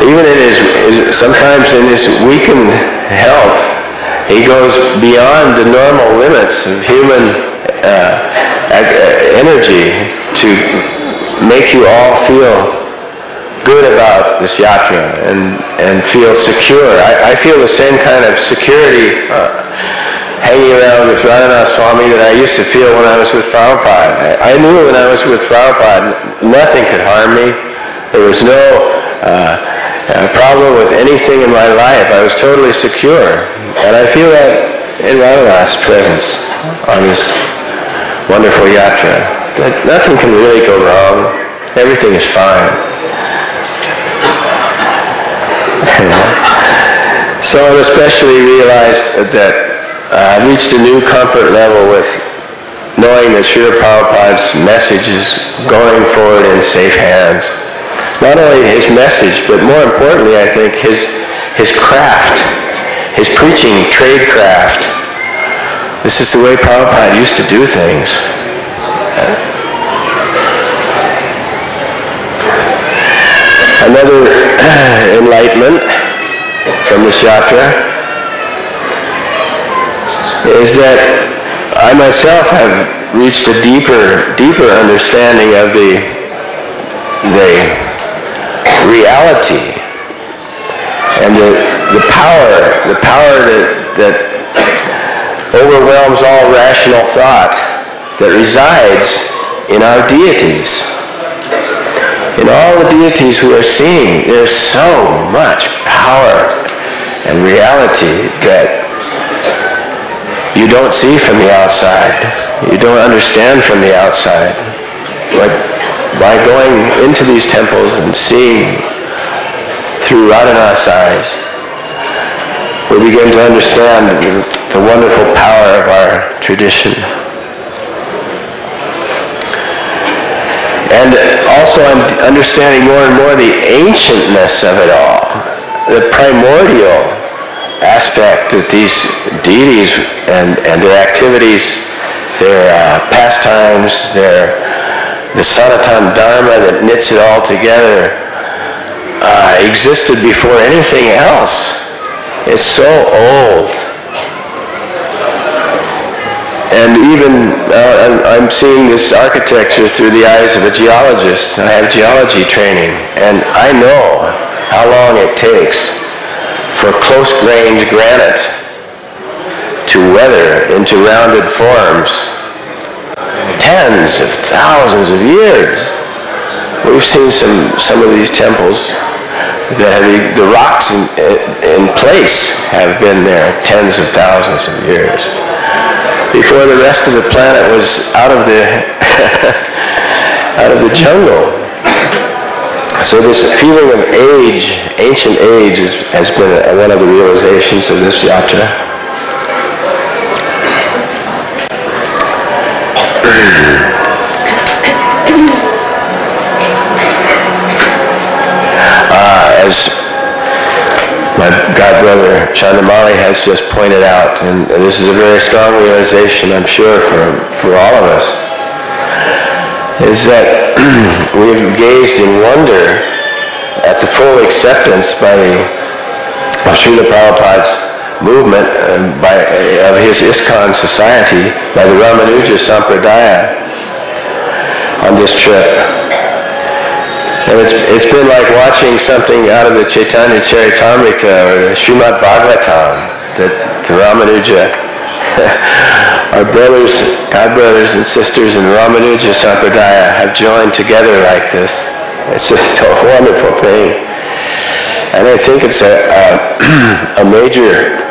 even in sometimes in his weakened health, he goes beyond the normal limits of human energy to make you all feel good about this yatra and feel secure. I feel the same kind of security hanging around with Radhanath Swami that I used to feel when I was with Prabhupada. I knew when I was with Prabhupada nothing could harm me. There was no problem with anything in my life. I was totally secure. And I feel that in Radhanath's presence on this wonderful yatra. That nothing can really go wrong. Everything is fine. So I've especially realized that I've reached a new comfort level with knowing that Srila Prabhupada's message is going forward in safe hands. Not only his message, but more importantly, I think, his craft, his preaching trade craft. This is the way Prabhupada used to do things. Another enlightenment from this yatra is that I myself have reached a deeper understanding of the reality and the power that overwhelms all rational thought that resides in our deities. In all the deities we are seeing, there's so much power and reality that you don't see from the outside. You don't understand from the outside. But by going into these temples and seeing through Radhanath's eyes, we begin to understand the wonderful power of our tradition. And also I'm understanding more and more the ancientness of it all, the primordial aspect that these deities and their activities, their pastimes, the Sanatana Dharma that knits it all together existed before anything else. It's so old. And even I'm seeing this architecture through the eyes of a geologist. I have geology training, and I know how long it takes for close-grained granite to weather into rounded forms. Tens of thousands of years. We've seen some of these temples that have, the rocks in place have been there tens of thousands of years, before the rest of the planet was out of the out of the jungle. So this feeling of age, ancient age, has been one of the realizations of this yatra. As my godbrother Chandamali has just pointed out, and this is a very strong realization, I'm sure, for all of us, is that we've gazed in wonder at the full acceptance by Srila Prabhupada's movement, of his ISKCON society, by the Ramanuja Sampradaya on this trip. And it's been like watching something out of the Chaitanya Charitamrita or the Srimad Bhagavatam, that the Ramanuja, our brothers, godbrothers and sisters in the Ramanuja Sampradaya have joined together like this. It's just a wonderful thing. And I think it's a major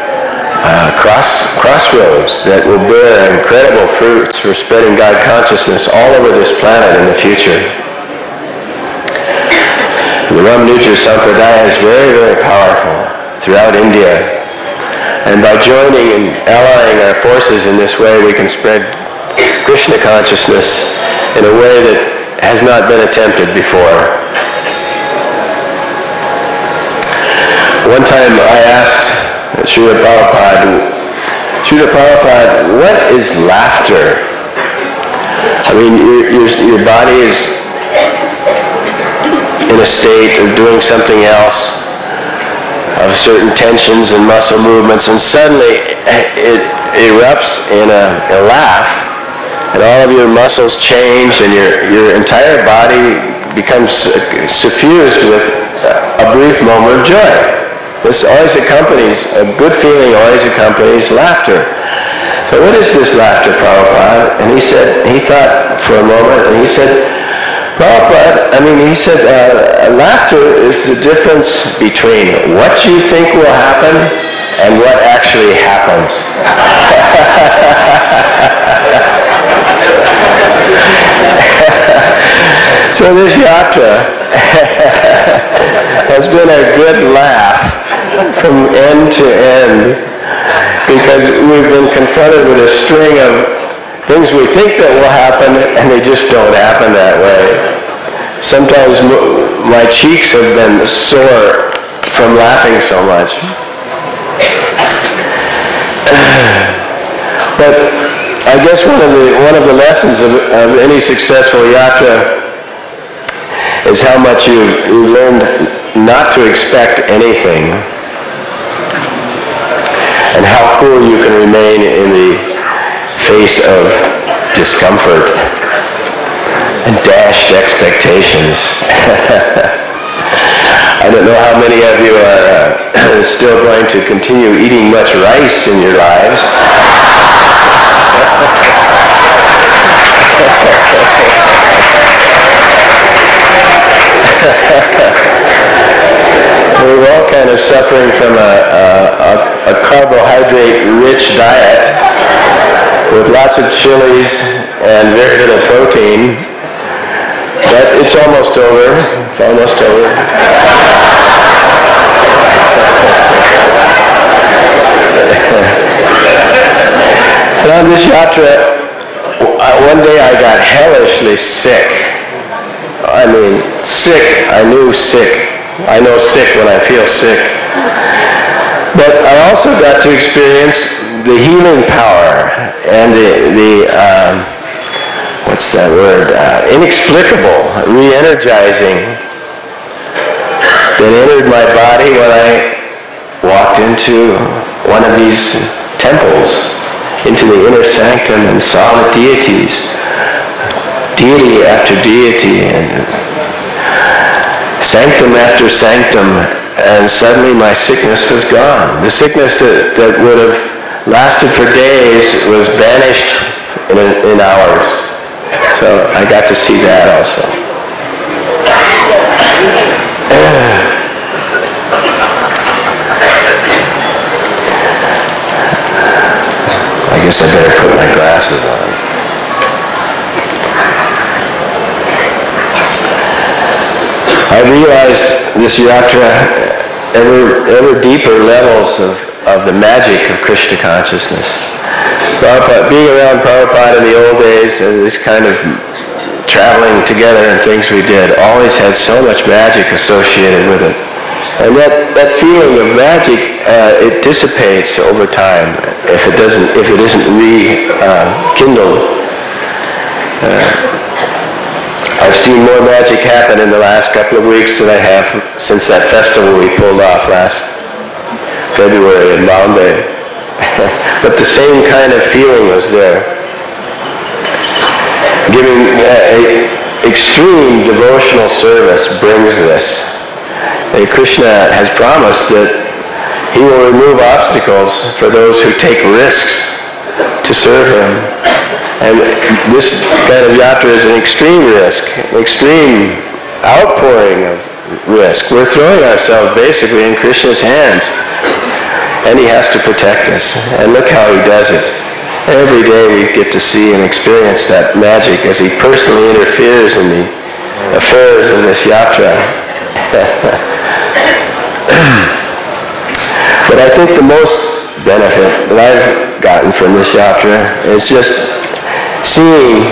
crossroads that will bear incredible fruits for spreading God consciousness all over this planet in the future. The Ramanuja Sampradaya is very, very powerful throughout India. And by joining and allying our forces in this way, we can spread Krishna consciousness in a way that has not been attempted before. One time I asked Srila Prabhupada, what is laughter? I mean, your body is in a state of doing something else, of certain tensions and muscle movements, and suddenly it erupts in a laugh, and all of your muscles change, and your entire body becomes suffused with a brief moment of joy. This always accompanies, a good feeling always accompanies laughter. So what is this laughter, Prabhupada? And he thought for a moment, and he said, Prabhupada, laughter is the difference between what you think will happen and what actually happens. So this yatra has been a good laugh from end to end, because we've been confronted with a string of things we think that will happen, and they just don't happen that way. Sometimes my cheeks have been sore from laughing so much. But I guess one of the lessons of any successful yatra is how much you learned not to expect anything, and how cool you can remain in the face of discomfort and dashed expectations. I don't know how many of you are still going to continue eating much rice in your lives. We're all kind of suffering from a carbohydrate-rich diet with lots of chilies and very little protein. But it's almost over. It's almost over. And on this yatra, one day I got hellishly sick. I mean, sick. I knew sick. I know sick when I feel sick. But I also got to experience the healing power and the what's that word? Inexplicable, re-energizing that entered my body when I walked into one of these temples, into the inner sanctum, and saw the deities, deity after deity, and sanctum after sanctum, and suddenly my sickness was gone. The sickness that would have lasted for days was banished in hours. So I got to see that also. I guess I better put my glasses on. I realized this yatra ever deeper levels of the magic of Krishna consciousness. Being around Prabhupada in the old days, and this kind of traveling together and things we did, always had so much magic associated with it. And that feeling of magic, it dissipates over time if it isn't rekindled. I've seen more magic happen in the last couple of weeks than I have since that festival we pulled off last February in Bombay. But the same kind of feeling was there. Giving extreme devotional service brings this. And Krishna has promised that he will remove obstacles for those who take risks to serve him. And this kind of yatra is an extreme risk, an extreme outpouring of risk. We're throwing ourselves basically in Krishna's hands, and he has to protect us. And look how he does it. Every day we get to see and experience that magic as he personally interferes in the affairs of this yatra. But I think the most benefit that I've gotten from this yatra is just seeing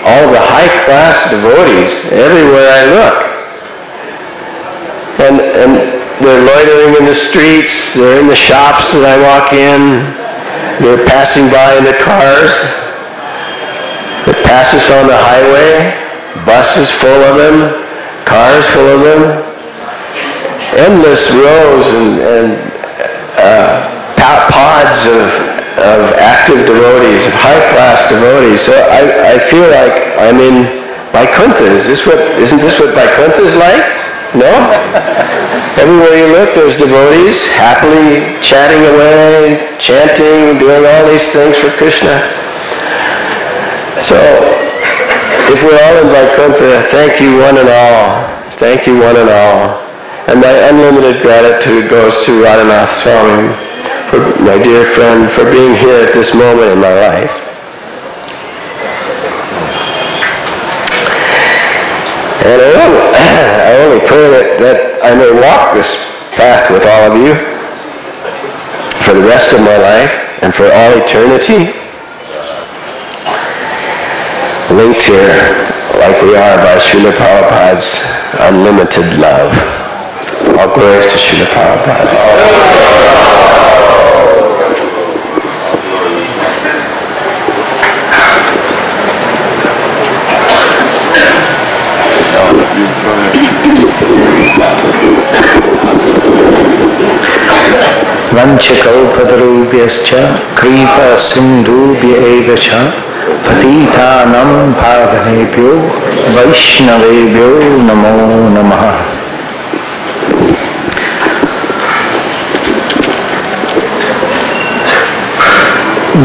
all the high-class devotees everywhere I look. And they're loitering in the streets, they're in the shops that I walk in, they're passing by in the cars that pass us on the highway, buses full of them, cars full of them. endless rows and pods of active devotees, of high-class devotees. So I feel like I'm in Vaikuntha. Isn't this what Vaikuntha is like? No? Everywhere you look, there's devotees happily chatting away, chanting, doing all these things for Krishna. So, if we're all in Vaikuntha, thank you one and all. Thank you one and all. And my unlimited gratitude goes to Radhanath Swami, my dear friend, for being here at this moment in my life. And I only pray that I may walk this path with all of you for the rest of my life and for all eternity, linked here like we are by Srila Prabhupada's unlimited love. All glories to Srila Prabhupada. Vanchakalpatarubhyascha kripa sindhubhya eva cha patitanam bhavanebhyo vaishnavebhyo namo namaha.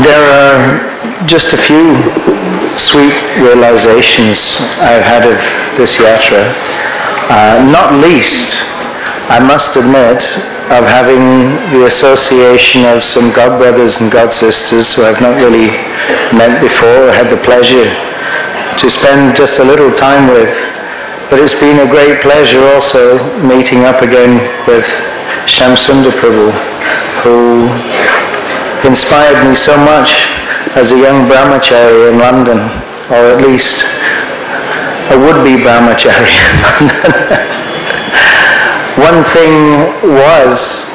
There are just a few sweet realizations I've had of this yatra, not least, I must admit, of having the association of some godbrothers and godsisters who I've not really met before or had the pleasure to spend just a little time with. But it's been a great pleasure also meeting up again with Shamsundar Prabhu, who inspired me so much as a young brahmachari in London, or at least a would-be brahmachari in London. One thing was,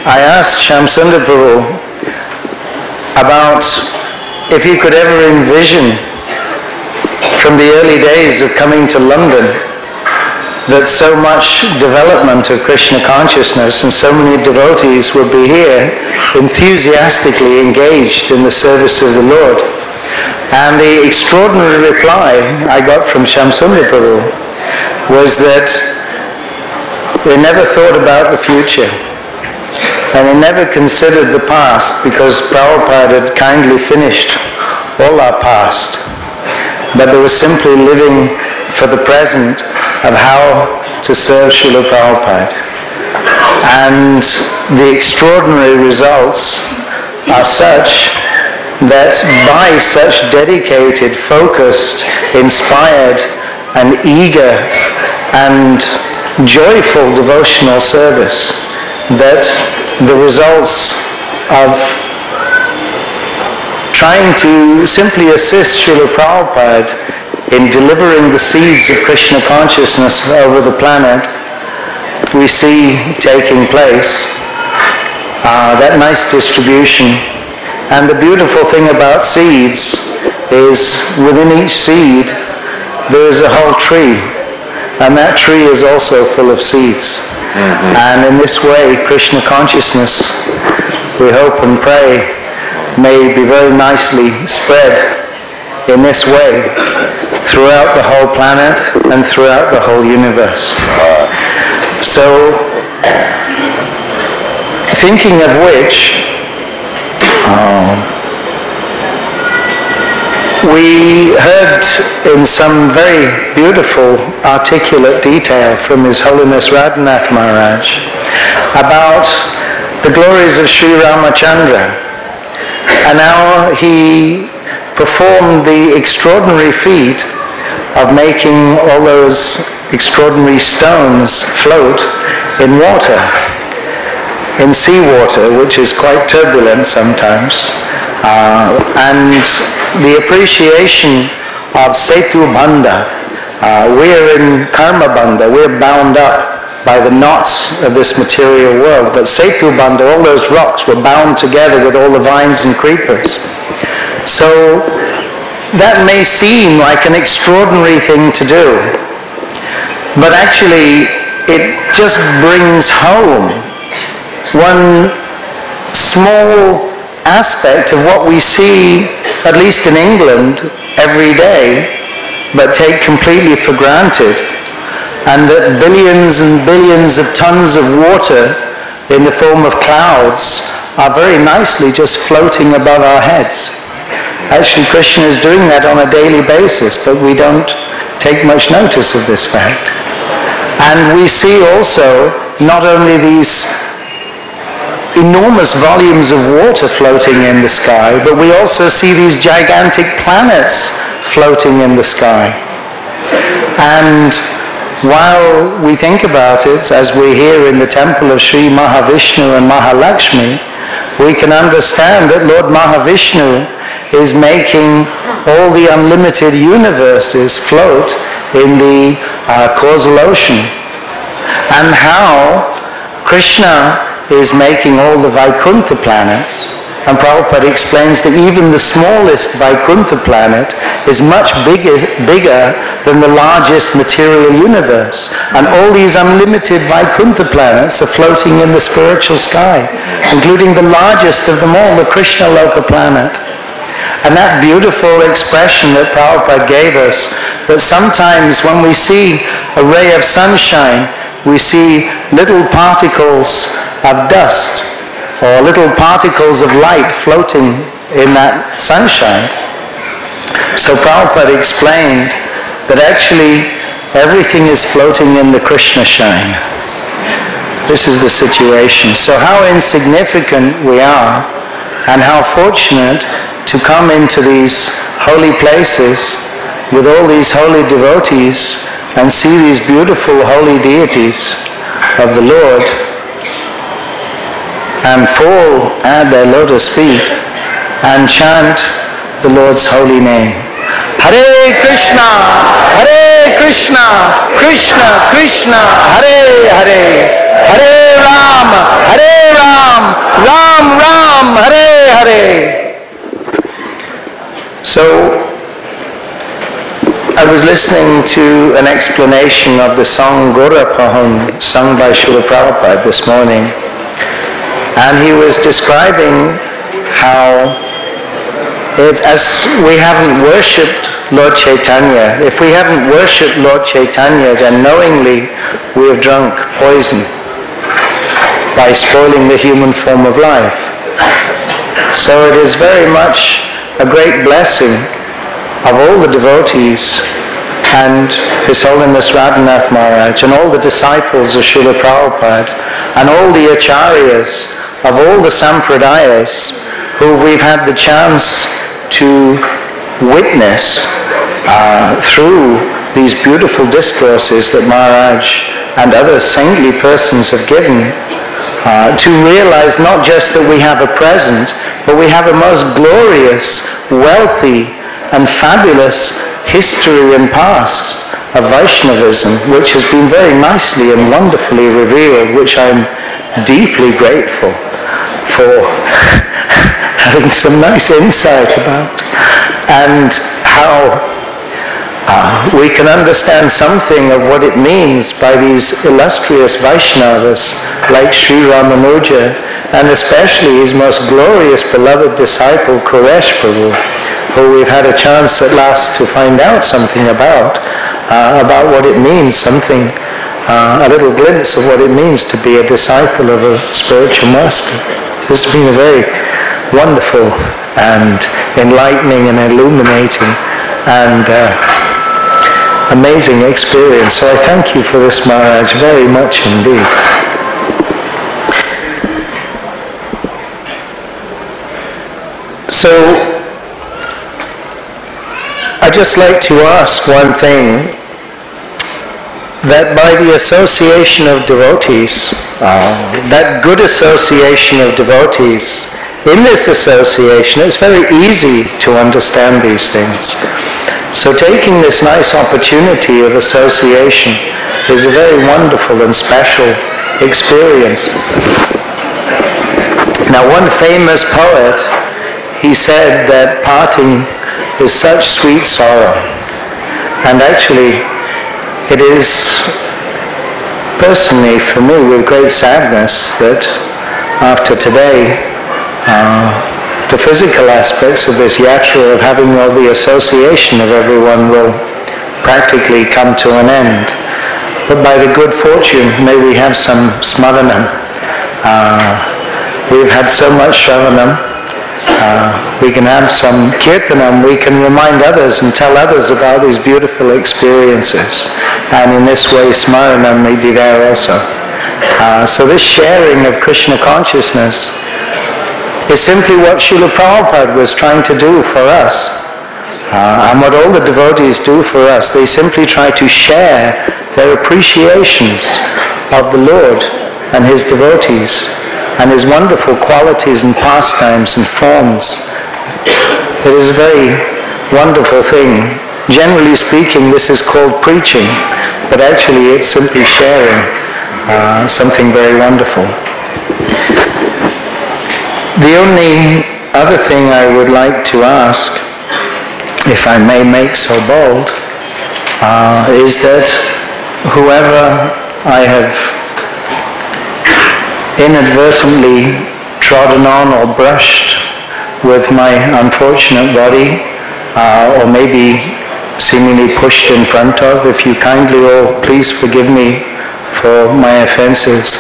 I asked Shamsundar Prabhu about if he could ever envision from the early days of coming to London that so much development of Krishna consciousness and so many devotees would be here enthusiastically engaged in the service of the Lord. And the extraordinary reply I got from Shamsundar Prabhu was that they never thought about the future, and they never considered the past, because Prabhupada had kindly finished all our past, but they were simply living for the present of how to serve Srila Prabhupada. And the extraordinary results are such that by such dedicated, focused, inspired, and eager and joyful devotional service, that the results of trying to simply assist Srila Prabhupada in delivering the seeds of Krishna consciousness over the planet, we see taking place, that nice distribution. And the beautiful thing about seeds is within each seed there is a whole tree. And that tree is also full of seeds. And in this way, Krishna consciousness, we hope and pray, may be very nicely spread in this way throughout the whole planet and throughout the whole universe. So, thinking of which, we heard in some very beautiful, articulate detail from His Holiness Radhanath Maharaj about the glories of Sri Ramachandra, and how he performed the extraordinary feat of making all those extraordinary stones float in water, in seawater, which is quite turbulent sometimes. And the appreciation of Setu Bandha. We're in Karma Bandha, we're bound up by the knots of this material world, but Setu Bandha, all those rocks were bound together with all the vines and creepers. So that may seem like an extraordinary thing to do, but actually it just brings home one small aspect of what we see, at least in England, every day, but take completely for granted, and that billions and billions of tons of water in the form of clouds are very nicely just floating above our heads. Actually, Krishna is doing that on a daily basis, but we don't take much notice of this fact. And we see also not only these enormous volumes of water floating in the sky, but we also see these gigantic planets floating in the sky. And while we think about it, as we hear in the temple of Sri Mahavishnu and Mahalakshmi, we can understand that Lord Mahavishnu is making all the unlimited universes float in the causal ocean, and how Krishna is making all the Vaikuntha planets. And Prabhupada explains that even the smallest Vaikuntha planet is much bigger than the largest material universe. And all these unlimited Vaikuntha planets are floating in the spiritual sky, including the largest of them all, the Krishna Loka planet. And that beautiful expression that Prabhupada gave us, that sometimes when we see a ray of sunshine, we see little particles of dust or little particles of light floating in that sunshine. So Prabhupada explained that actually everything is floating in the Krishna shine. This is the situation. So how insignificant we are, and how fortunate to come into these holy places with all these holy devotees and see these beautiful holy deities of the Lord and fall at their lotus feet and chant the Lord's holy name. Hare Krishna, Krishna Krishna, Hare Hare, Hare Ram, Ram Ram, Hare Hare. So, I was listening to an explanation of the song Gaurapaham sung by Srila Prabhupada this morning. And he was describing how as we haven't worshipped Lord Chaitanya, if we haven't worshipped Lord Chaitanya, then knowingly we have drunk poison by spoiling the human form of life. So it is very much a great blessing of all the devotees and His Holiness Radhanath Maharaj and all the disciples of Srila Prabhupada and all the acharyas of all the sampradayas who we've had the chance to witness through these beautiful discourses that Maharaj and other saintly persons have given, to realize not just that we have a present, but we have a most glorious, wealthy, and fabulous history and past of Vaishnavism, which has been very nicely and wonderfully revealed, which I'm deeply grateful for having some nice insight about, and how we can understand something of what it means by these illustrious Vaishnavas like Sri Ramanuja, and especially his most glorious beloved disciple Koresh Prabhu, who we've had a chance at last to find out something about what it means, a little glimpse of what it means to be a disciple of a spiritual master. So this has been a very wonderful and enlightening and illuminating and amazing experience. So I thank you for this, Maharaj, very much indeed. So I'd just like to ask one thing, that by the association of devotees, that good association of devotees, in this association it's very easy to understand these things. So taking this nice opportunity of association is a very wonderful and special experience. Now, one famous poet, he said that parting is such sweet sorrow. And actually, it is personally, for me, with great sadness, that after today, the physical aspects of this yatra, of having all the association of everyone, will practically come to an end. But by the good fortune, may we have some smaranam. We've had so much shravanam. We can have some kirtanam. We can remind others and tell others about these beautiful experiences. And in this way, smaranam may be there also. So this sharing of Krishna consciousness is simply what Srila Prabhupada was trying to do for us. And what all the devotees do for us. They simply try to share their appreciations of the Lord and His devotees and His wonderful qualities and pastimes and forms. It is a very wonderful thing. Generally speaking, this is called preaching, but actually it's simply sharing something very wonderful. The only other thing I would like to ask, if I may make so bold, is that whoever I have inadvertently trodden on or brushed with my unfortunate body, or maybe seemingly pushed in front of, if you kindly all please forgive me for my offenses.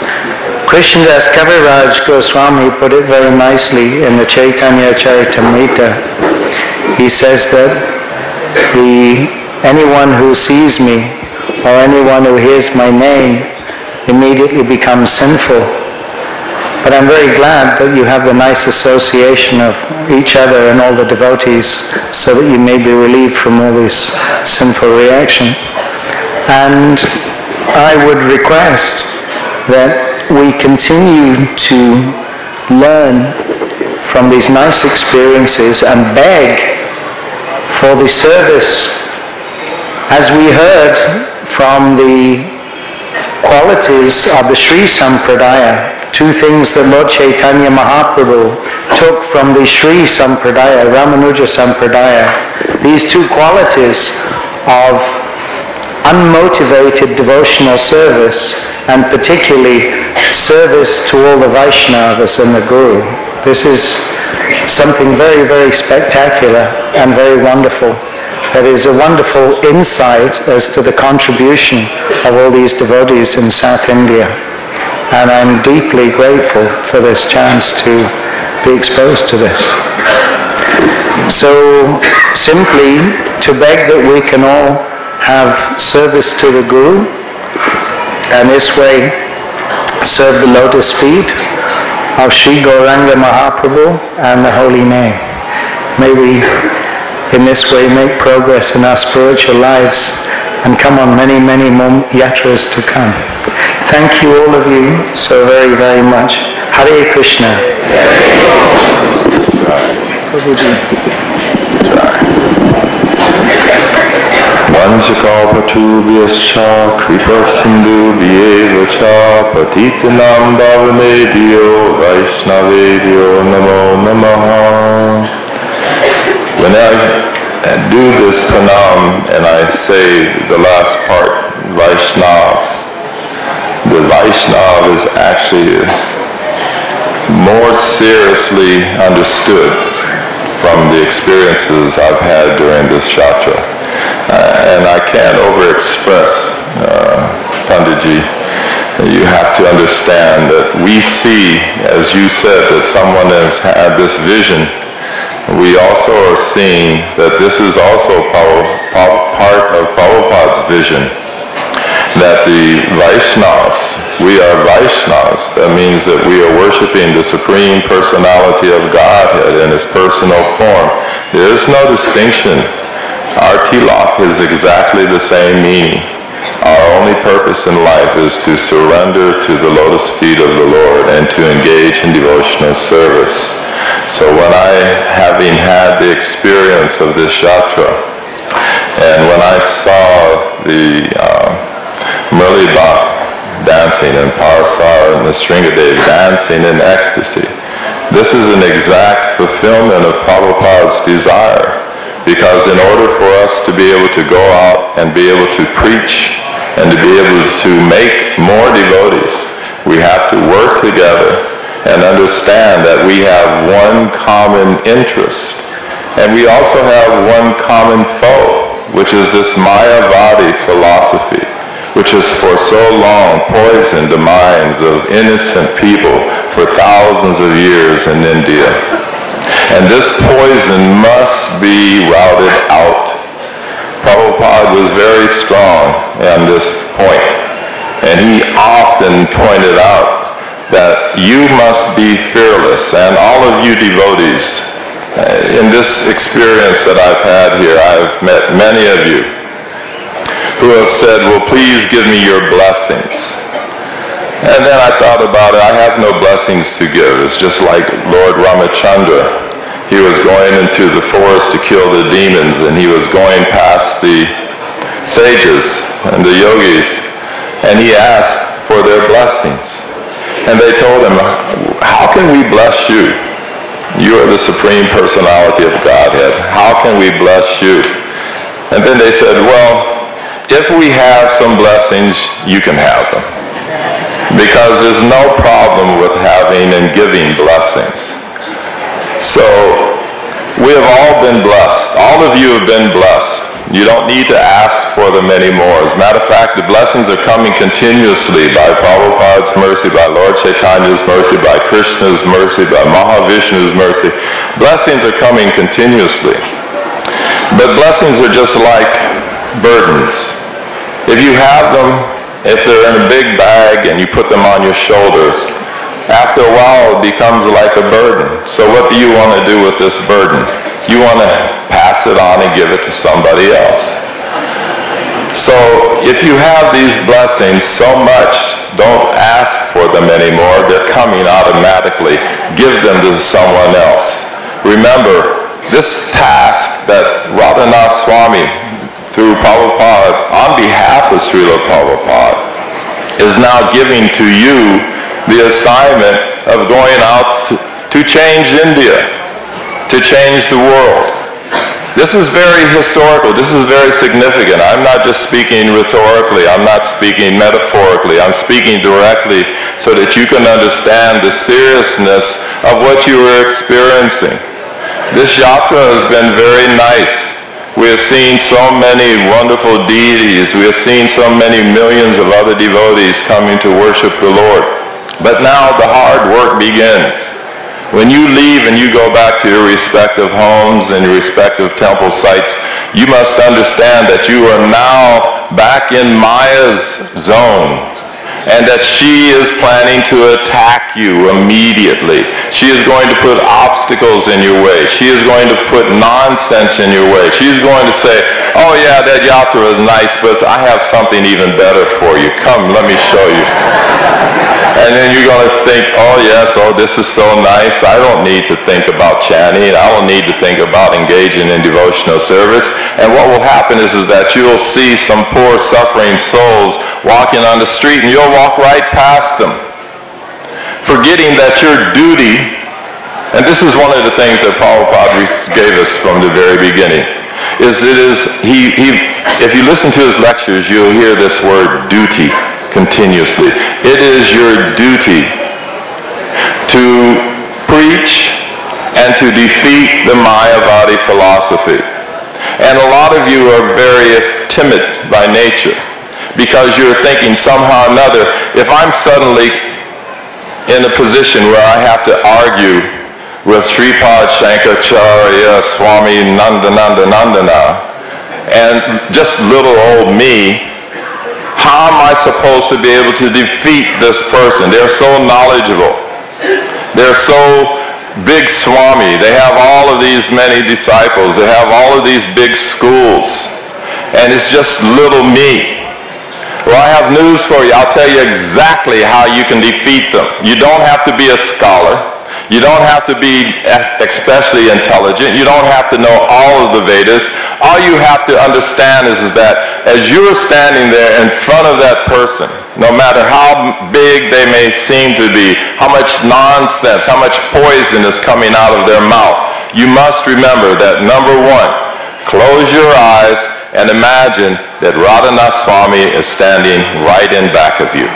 Krishnadas Kaviraj Goswami put it very nicely in the Chaitanya Charitamrita. He says that anyone who sees me or anyone who hears my name immediately becomes sinful. But I'm very glad that you have the nice association of each other and all the devotees so that you may be relieved from all this sinful reaction. And I would request that we continue to learn from these nice experiences and beg for the service, as we heard from the qualities of the Sri Sampradaya, two things that Lord Chaitanya Mahaprabhu took from the Sri Sampradaya, Ramanuja Sampradaya, these two qualities of unmotivated devotional service, and particularly service to all the Vaishnavas and the Guru. This is something very, very spectacular and very wonderful. That is a wonderful insight as to the contribution of all these devotees in South India. And I'm deeply grateful for this chance to be exposed to this. So simply to beg that we can all have service to the Guru, and this way serve the lotus feet of Sri Gauranga Mahaprabhu and the holy name. May we in this way make progress in our spiritual lives and come on many, many more yatras to come. Thank you all of you so very, very much. Hare Krishna. Vanchakalpatubhyascha kripa sindhubhyeva cha patitanam bhavanebhyo vaishnavebhyo namo namaha. When I do this pranam and I say the last part, Vaishnava, the Vaishnava is actually more seriously understood from the experiences I've had during this yatra. And I can't over-express, Panditji. You have to understand that we see, as you said, that someone has had this vision. We also are seeing that this is also part of Prabhupada's vision, that the Vaishnavas, we are Vaishnavas. That means that we are worshiping the Supreme Personality of Godhead in His personal form. There is no distinction. Our tilak is exactly the same meaning. Our only purpose in life is to surrender to the lotus feet of the Lord and to engage in devotional service. So when I, having had the experience of this yatra, and when I saw the Murli Bhatt dancing and Parasar and the Sringadev dancing in ecstasy, this is an exact fulfillment of Prabhupada's desire. Because in order for us to be able to go out and be able to preach and to be able to make more devotees, we have to work together and understand that we have one common interest. And we also have one common foe, which is this Mayavadi philosophy, which has for so long poisoned the minds of innocent people for thousands of years in India. And this poison must be routed out. Prabhupada was very strong on this point, and he often pointed out that you must be fearless, and all of you devotees, in this experience that I've had here, I've met many of you who have said, well, please give me your blessings. And then I thought about it, I have no blessings to give. It's just like Lord Ramachandra. He was going into the forest to kill the demons, and he was going past the sages and the yogis, and he asked for their blessings. And they told him, how can we bless you? You are the Supreme Personality of Godhead. How can we bless you? And then they said, well, if we have some blessings, you can have them. Because there's no problem with having and giving blessings. So, we have all been blessed. All of you have been blessed. You don't need to ask for them anymore. As a matter of fact, the blessings are coming continuously by Prabhupada's mercy, by Lord Chaitanya's mercy, by Krishna's mercy, by Mahavishnu's mercy. Blessings are coming continuously. But blessings are just like burdens. If you have them, if they're in a big bag and you put them on your shoulders, after a while it becomes like a burden. So what do you want to do with this burden? You want to pass it on and give it to somebody else. So if you have these blessings so much, don't ask for them anymore. They're coming automatically. Give them to someone else. Remember, this task that Radhanath Swami, through Prabhupada, on behalf of Srila Prabhupada, is now giving to you the assignment of going out to change India, to change the world. This is very historical. This is very significant. I'm not just speaking rhetorically. I'm not speaking metaphorically. I'm speaking directly so that you can understand the seriousness of what you are experiencing. This yatra has been very nice. We have seen so many wonderful deities. We have seen so many millions of other devotees coming to worship the Lord. But now the hard work begins. When you leave and you go back to your respective homes and your respective temple sites, you must understand that you are now back in Maya's zone, and that she is planning to attack you immediately. She is going to put obstacles in your way. She is going to put nonsense in your way. She's going to say, oh yeah, that yatra is nice, but I have something even better for you. Come, let me show you. And then you're going to think, oh yes, oh this is so nice. I don't need to think about chanting. I don't need to think about engaging in devotional service. And what will happen is that you'll see some poor suffering souls walking on the street, and you'll walk right past them, forgetting that your duty, and this is one of the things that Prabhupada gave us from the very beginning, if you listen to his lectures, you'll hear this word duty continuously. It is your duty to preach and to defeat the Mayavadi philosophy. And a lot of you are very timid by nature, because you're thinking somehow or another, if I'm suddenly in a position where I have to argue with Sripad Shankaracharya Swami Nandana, and just little old me, how am I supposed to be able to defeat this person? They're so knowledgeable. They're so big Swami. They have all of these many disciples. They have all of these big schools. And it's just little me. Well, I have news for you. I'll tell you exactly how you can defeat them. You don't have to be a scholar. You don't have to be especially intelligent. You don't have to know all of the Vedas. All you have to understand is that as you're standing there in front of that person, no matter how big they may seem to be, how much nonsense, how much poison is coming out of their mouth, you must remember that number one, close your eyes and imagine that Radhanath Swami is standing right in back of you.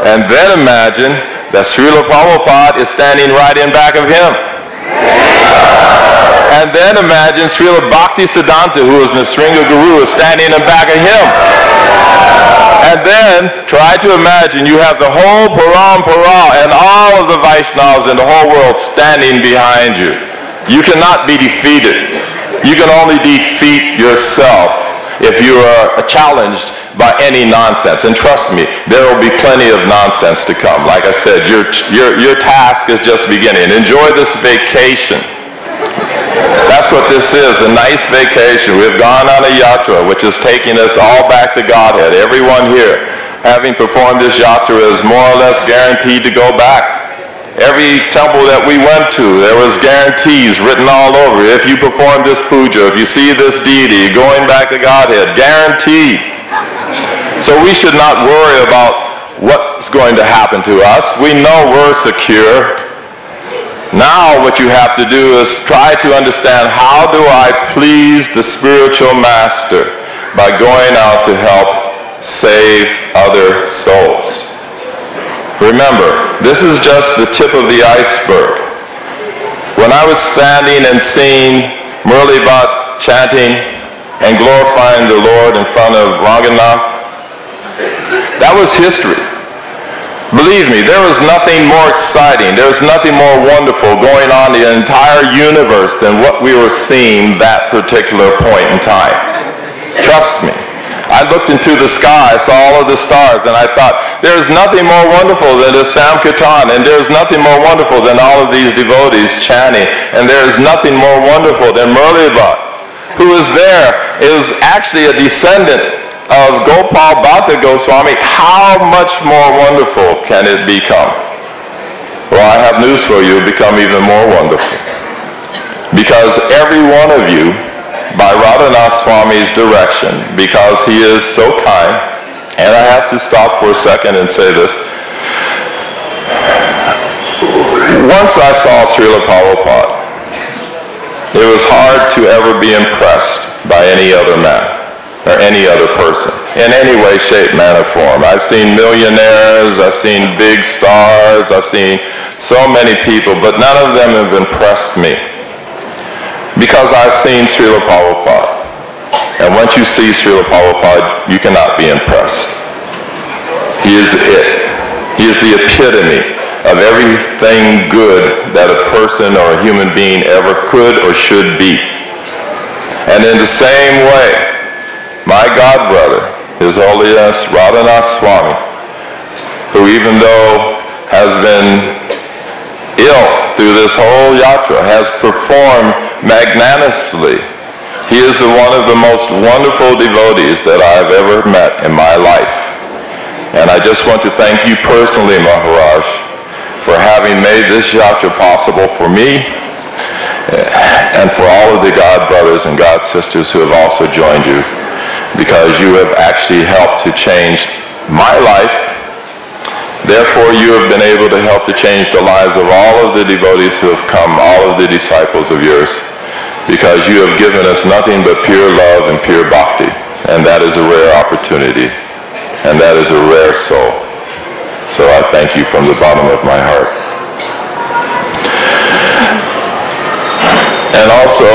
And then imagine that Srila Prabhupada is standing right in back of him. And then imagine Srila Bhaktisiddhanta, who is Nisringa Guru, is standing in back of him. And then try to imagine you have the whole Parampara and all of the Vaishnavas in the whole world standing behind you. You cannot be defeated. You can only defeat yourself if you are challenged by any nonsense. And trust me, there will be plenty of nonsense to come. Like I said, your task is just beginning. Enjoy this vacation. That's what this is, a nice vacation. We've gone on a yatra, which is taking us all back to Godhead. Everyone here, having performed this yatra, is more or less guaranteed to go back. Every temple that we went to, there was guarantees written all over. If you perform this puja, if you see this deity, going back to Godhead, guaranteed. So we should not worry about what's going to happen to us. We know we're secure. Now what you have to do is try to understand, how do I please the spiritual master by going out to help save other souls. Remember, this is just the tip of the iceberg. When I was standing and seeing Murli Bhatt chanting and glorifying the Lord in front of Ranganath, that was history. Believe me, there was nothing more exciting, there was nothing more wonderful going on in the entire universe than what we were seeing that particular point in time. Trust me. I looked into the sky, I saw all of the stars, and I thought, there is nothing more wonderful than the Samkirtan, and there is nothing more wonderful than all of these devotees chanting, and there is nothing more wonderful than Murli Bhatt, who is there, is actually a descendant of Gopal Bhatta Goswami. How much more wonderful can it become? Well, I have news for you, it will become even more wonderful. Because every one of you, by Radhanath Swami's direction, because he is so kind, and I have to stop for a second and say this. Once I saw Srila Prabhupada, it was hard to ever be impressed by any other man or any other person in any way, shape, manner, form. I've seen millionaires, I've seen big stars, I've seen so many people, but none of them have impressed me. Because I've seen Srila Prabhupada. And once you see Srila Prabhupada, you cannot be impressed. He is it. He is the epitome of everything good that a person or a human being ever could or should be. And in the same way, my godbrother, His Holiness Radhanath Swami, who even though has been ill through this whole yatra, has performed magnanimously. He is one of the most wonderful devotees that I have ever met in my life. And I just want to thank you personally, Maharaj, for having made this yatra possible for me and for all of the God brothers and God sisters who have also joined you, because you have actually helped to change my life. Therefore, you have been able to help to change the lives of all of the devotees who have come, all of the disciples of yours, because you have given us nothing but pure love and pure bhakti, and that is a rare opportunity, and that is a rare soul. So I thank you from the bottom of my heart. And also,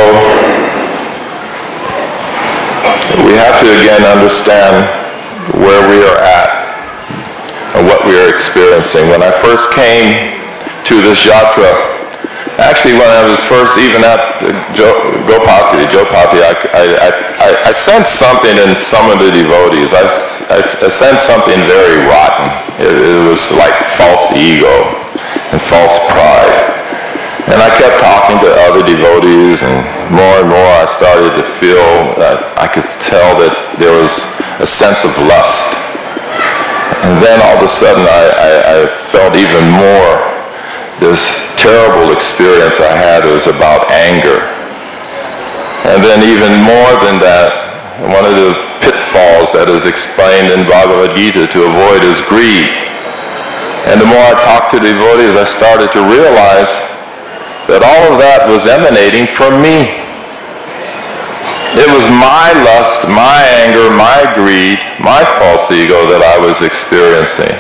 we have to again understand where we are at and what we are experiencing. When I first came to this yatra, actually when I was first even at Chowpatty, I sensed something in some of the devotees. I sensed something very rotten. It was like false ego and false pride. And I kept talking to other devotees, and more I started to feel that I could tell that there was a sense of lust. And then all of a sudden I felt even more. This terrible experience I had was about anger. And then even more than that, one of the pitfalls that is explained in Bhagavad Gita to avoid is greed. And the more I talked to devotees, I started to realize that all of that was emanating from me. It was my lust, my anger, my greed, my false ego that I was experiencing.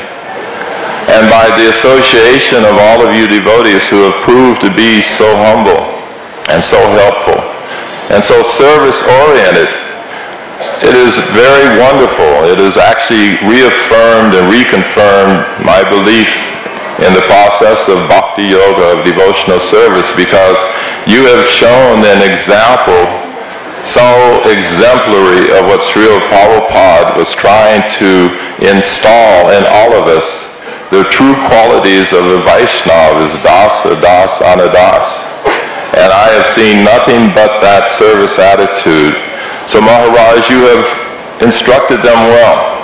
And by the association of all of you devotees who have proved to be so humble and so helpful and so service-oriented, it is very wonderful. It has actually reaffirmed and reconfirmed my belief in the process of bhakti yoga, of devotional service, because you have shown an example so exemplary of what Srila Prabhupada was trying to install in all of us, the true qualities of the Vaishnava is dasa, das, anadas. And I have seen nothing but that service attitude. So Maharaj, you have instructed them well,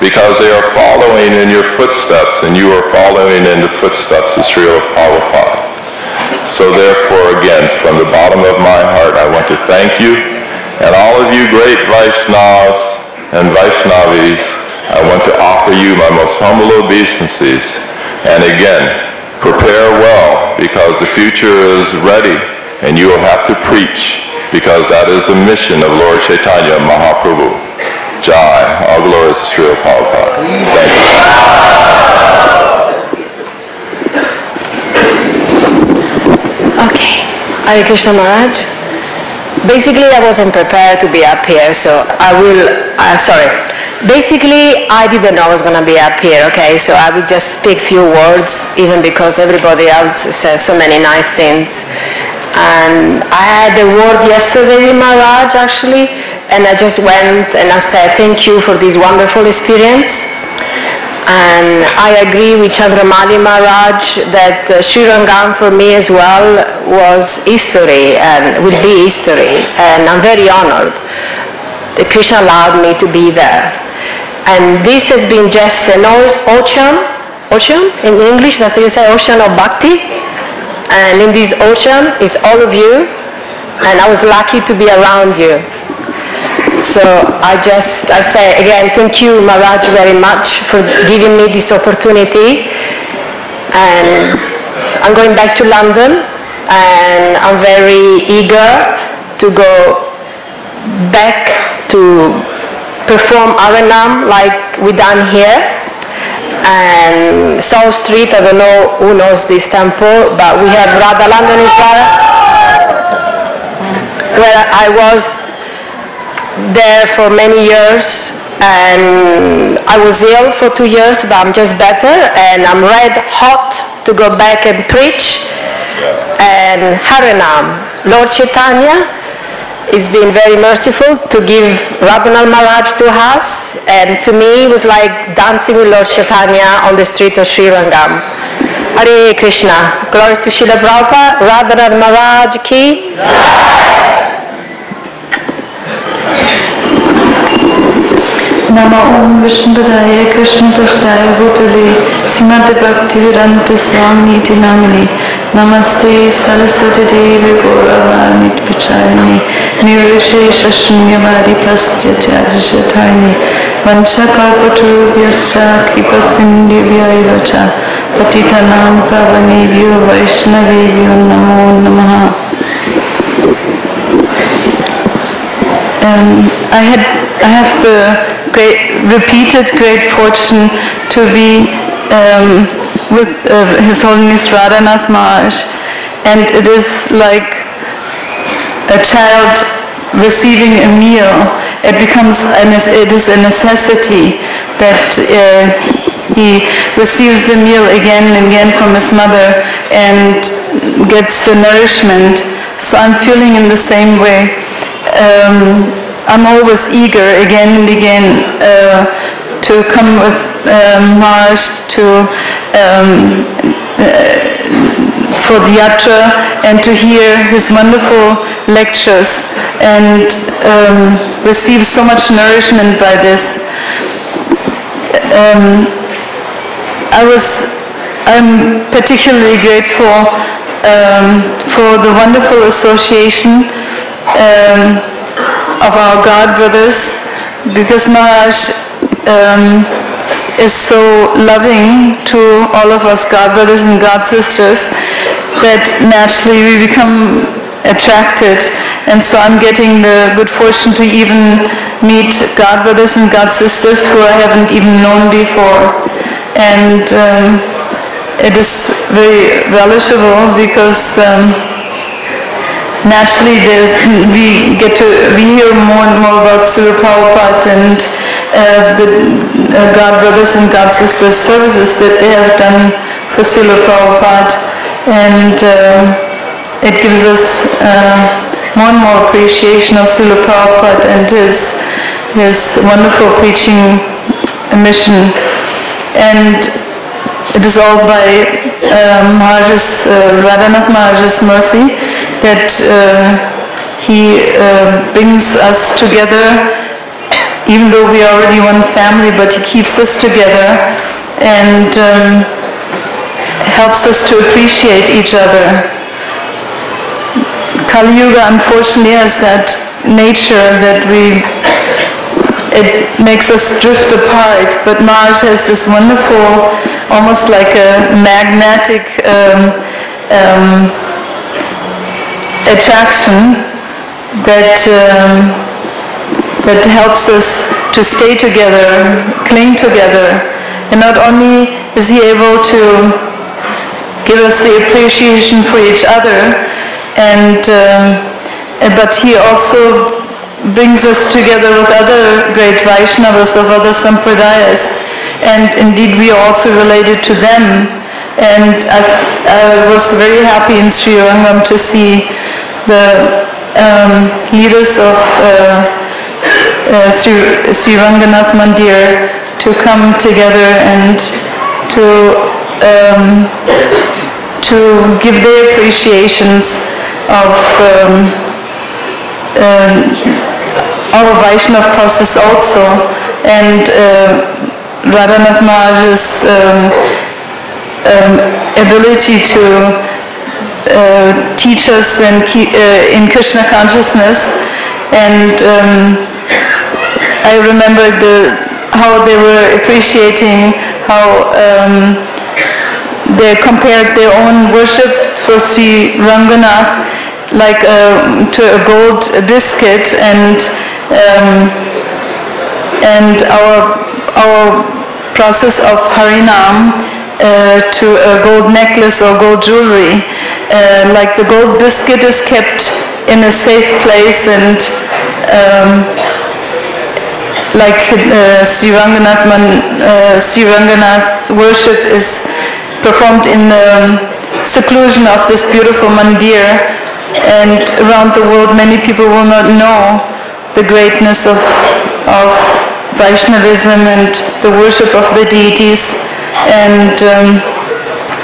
because they are following in your footsteps, and you are following in the footsteps of Srila Prabhupada. So therefore, again, from the bottom of my heart, I want to thank you, and all of you great Vaishnavas and Vaishnavis, I want to offer you my most humble obeisances. And again, prepare well, because the future is ready, and you will have to preach, because that is the mission of Lord Chaitanya Mahaprabhu. Jai, all glories to Srila Prabhupada. Thank you. Okay, Hare Krishna Maharaj. Basically, I wasn't prepared to be up here, so I will, Basically, I didn't know I was going to be up here, okay, so I will just speak few words, even because everybody else says so many nice things. And I had a word yesterday with Maharaj, actually, and I just went and I said, thank you for this wonderful experience. And I agree with Chandramali Maharaj that Sri Rangam for me as well was history and will be history. And I'm very honored that Krishna allowed me to be there. And this has been just an ocean in English, that's how you say, ocean of bhakti. And in this ocean is all of you, and I was lucky to be around you. So I say again, thank you Maharaj very much for giving me this opportunity. And I'm going back to London, and I'm very eager to go back to perform Aranam like we done here. And South Street, I don't know who knows this temple, but we have Radha London is there, where I was there for many years, and I was ill for 2 years, but I'm just better, and I'm red hot to go back and preach. And Harinam, Lord Chaitanya is being very merciful to give Radhanath Maharaj to us, and to me it was like dancing with Lord Chaitanya on the street of Sri Rangam. Hare Krishna. Glories to Srila Prabhupada. Radhanath Maharaj ki. Nama Om Vishnupadaya Krishna Prasthaya Bhutale Srimati Bhaktivedanta Swami iti Namini Namaste Saraswati Devi Gauravani Pachayani Nirvishesha Shunyavadi Pastya Tyajashatayani Vanchakalpaturubhyascha Kipasindhivya cha Patitanam Pavanebhyo Vaishnavebhyo Namo Namaha. I have the repeated great fortune to be with His Holiness Radhanath Maharaj, and it is like a child receiving a meal. It is a necessity that he receives the meal again and again from his mother and gets the nourishment. So I'm feeling in the same way. I'm always eager again and again to come with Maharaj for the Yatra and to hear his wonderful lectures and receive so much nourishment by this. I'm particularly grateful for the wonderful association of our God brothers, because Maharaj is so loving to all of us God brothers and God sisters that naturally we become attracted And so I'm getting the good fortune to even meet God brothers and God sisters who I haven't even known before. And it is very relishable because naturally we hear more and more about Srila Prabhupada and the God brothers and God sisters services that they have done for Srila Prabhupada, and it gives us more and more appreciation of Srila Prabhupada and his wonderful preaching mission. And it is all by Radhanath Maharaj's mercy that he brings us together, even though we are already one family, but he keeps us together and helps us to appreciate each other. Kali Yuga unfortunately has that nature that it makes us drift apart, but Maharaj has this wonderful, almost like a magnetic attraction that helps us to stay together, cling together. And not only is he able to give us the appreciation for each other, but he also brings us together with other great Vaishnavas of other Sampradayas, and indeed we are also related to them. And I was very happy in Sri Rangam to see the leaders of Sri Ranganath Mandir to come together and to give their appreciations of our Vaishnava process also, and Radhanath Maharaj's ability to teach us and in Krishna consciousness. And I remember how they were appreciating how they compared their own worship for Sri Ranganath like to a gold biscuit, and our process of Harinam to a gold necklace or gold jewelry. Like the gold biscuit is kept in a safe place, and like Sri Ranganath's worship is performed in the seclusion of this beautiful mandir, and around the world many people will not know the greatness of Vaishnavism and the worship of the deities, and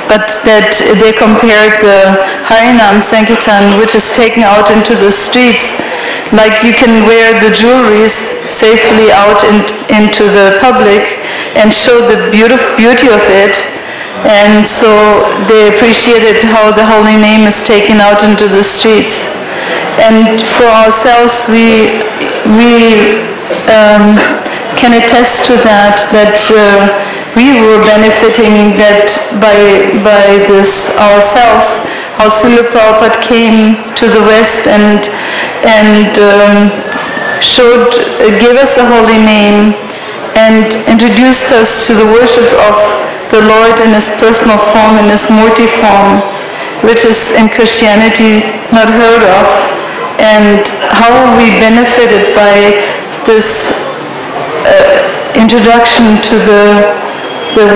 but that they compared the Harinam Sankirtan, which is taken out into the streets, like you can wear the jewelries safely out into the public and show the beauty of it. And so they appreciated how the holy name is taken out into the streets. And for ourselves, we can attest to that we were benefiting that by this ourselves. How Srila Prabhupada came to the West and gave us the holy name and introduced us to the worship of the Lord in his personal form, in his Murti form, which is in Christianity not heard of, and how we benefited by this introduction to the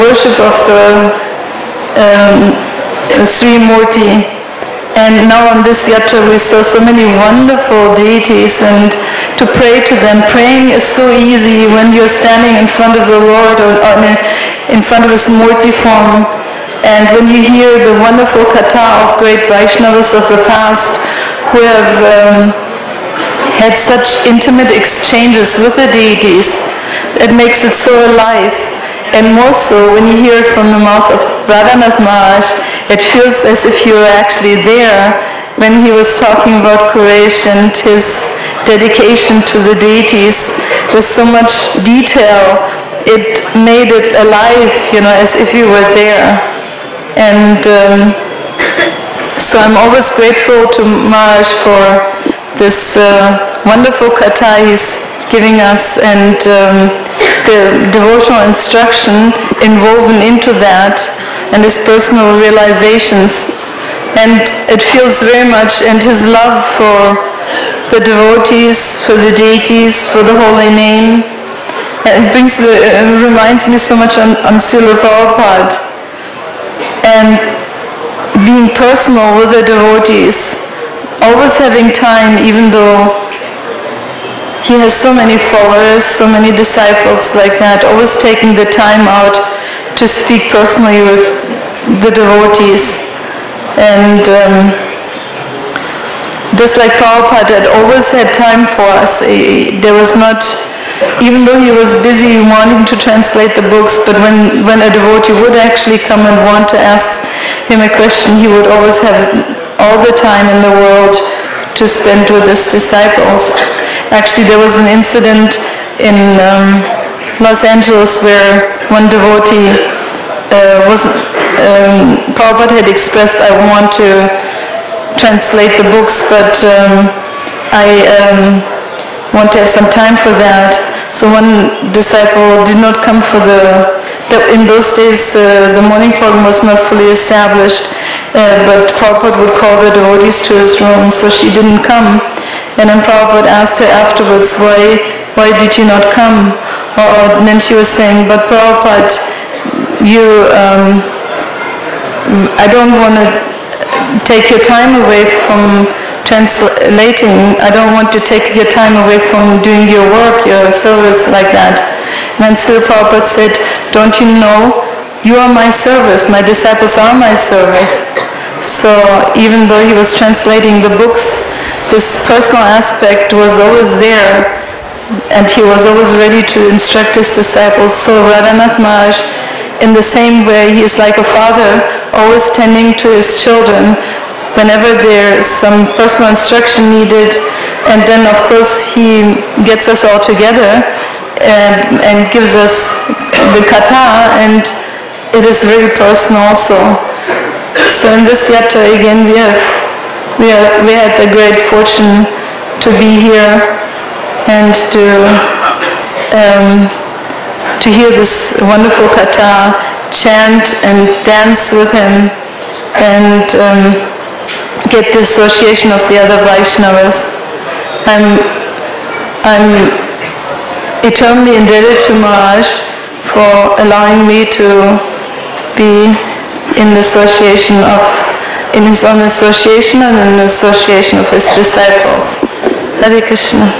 worship of the Sri Murti. And now on this Yatra we saw so many wonderful deities, and to pray to them. Praying is so easy when you're standing in front of the Lord or in front of his Murti form. And when you hear the wonderful katha of great Vaishnavas of the past who have had such intimate exchanges with the deities, it makes it so alive. And more so when you hear it from the mouth of Radhanath Maharaj, it feels as if you were actually there when he was talking about Quraysh and his dedication to the deities. With so much detail, it made it alive, as if you were there. And so I'm always grateful to Maharaj for this wonderful katha he's giving us, and the devotional instruction inwoven into that, and his personal realizations. And it feels very much, and his love for the devotees, for the deities, for the holy name. And it reminds me so much on Srila Prabhupada. And being personal with the devotees, always having time, even though he has so many followers, so many disciples like that, always taking the time out to speak personally with the devotees. And just like Prabhupada had always had time for us, there was not, even though he was busy wanting to translate the books, but when a devotee would actually come and want to ask him a question, he would always have all the time in the world to spend with his disciples. Actually, there was an incident in Los Angeles where one devotee Prabhupada had expressed, I want to translate the books, but I want to have some time for that. So one disciple did not come for in those days the morning program was not fully established, but Prabhupada would call the devotees to his room, so she didn't come. And then Prabhupada asked her afterwards, why did you not come? And then she was saying, but Prabhupada, I don't want to take your time away from translating. I don't want to take your time away from doing your work, your service like that. And then Srila Prabhupada said, don't you know, you are my service, my disciples are my service. So even though he was translating the books, this personal aspect was always there, and he was always ready to instruct his disciples. So Radhanath Maharaj, in the same way, he is like a father, always tending to his children whenever there's some personal instruction needed. And then, of course, he gets us all together and gives us the katha, and it is very personal also. So in this yatra, again, we had the great fortune to be here and to hear this wonderful katha, chant and dance with him, and get the association of the other Vaishnavas. I'm eternally indebted to Maharaj for allowing me to be in the association in his own association and in the association of his disciples. Hare Krishna.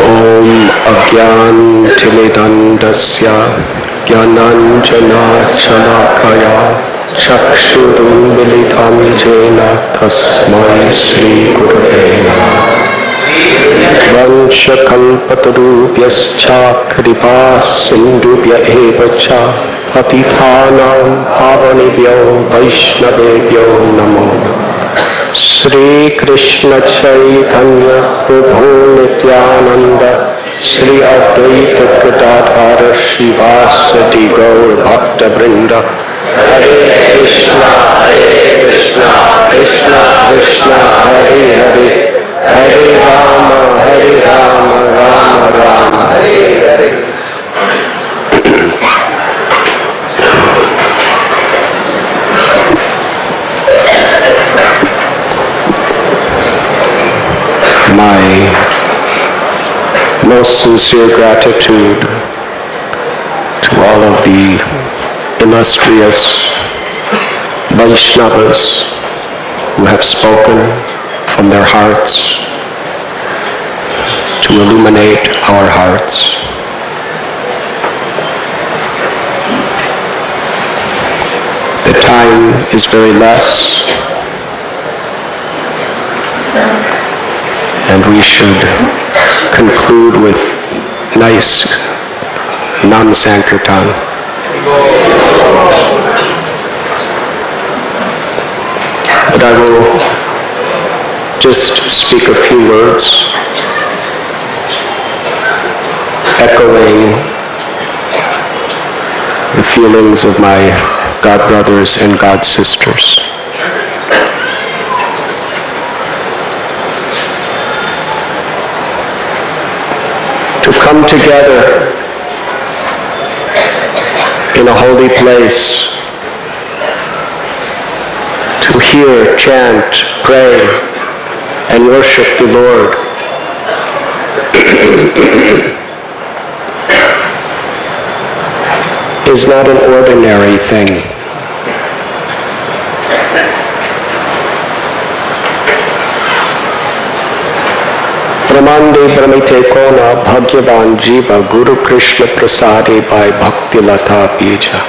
Om Agyantimitandasya Gyananjana Chanakaya Chakshurunmilitam Jena Tasmai Sri Gurave Namah. Vanchakalpatarubhyascha kripa sindubhya eva cha patithanam pavanibhyo vaishnavebhyo namo. Sri Krishna Chaitanya Prabhu Nityananda Sri Advaita Gadadhara Srivasati Gaur Bhakta Vrinda. Hare Krishna Krishna Krishna Hare Hare, Hare Rama Rama Rama Hare Hare. My most sincere gratitude to all of the illustrious Vaishnavas who have spoken from their hearts to illuminate our hearts. The time is very less, and we should conclude with nice Nam Sankirtan. But I will just speak a few words echoing the feelings of my God brothers and God sisters. To come together in a holy place, to hear, chant, pray, and worship the Lord. Is not an ordinary thing. Brahmande Brahmite Kona Bhagyavan Jiva Guru Krishna Prasade by Bhakti Lata Bija.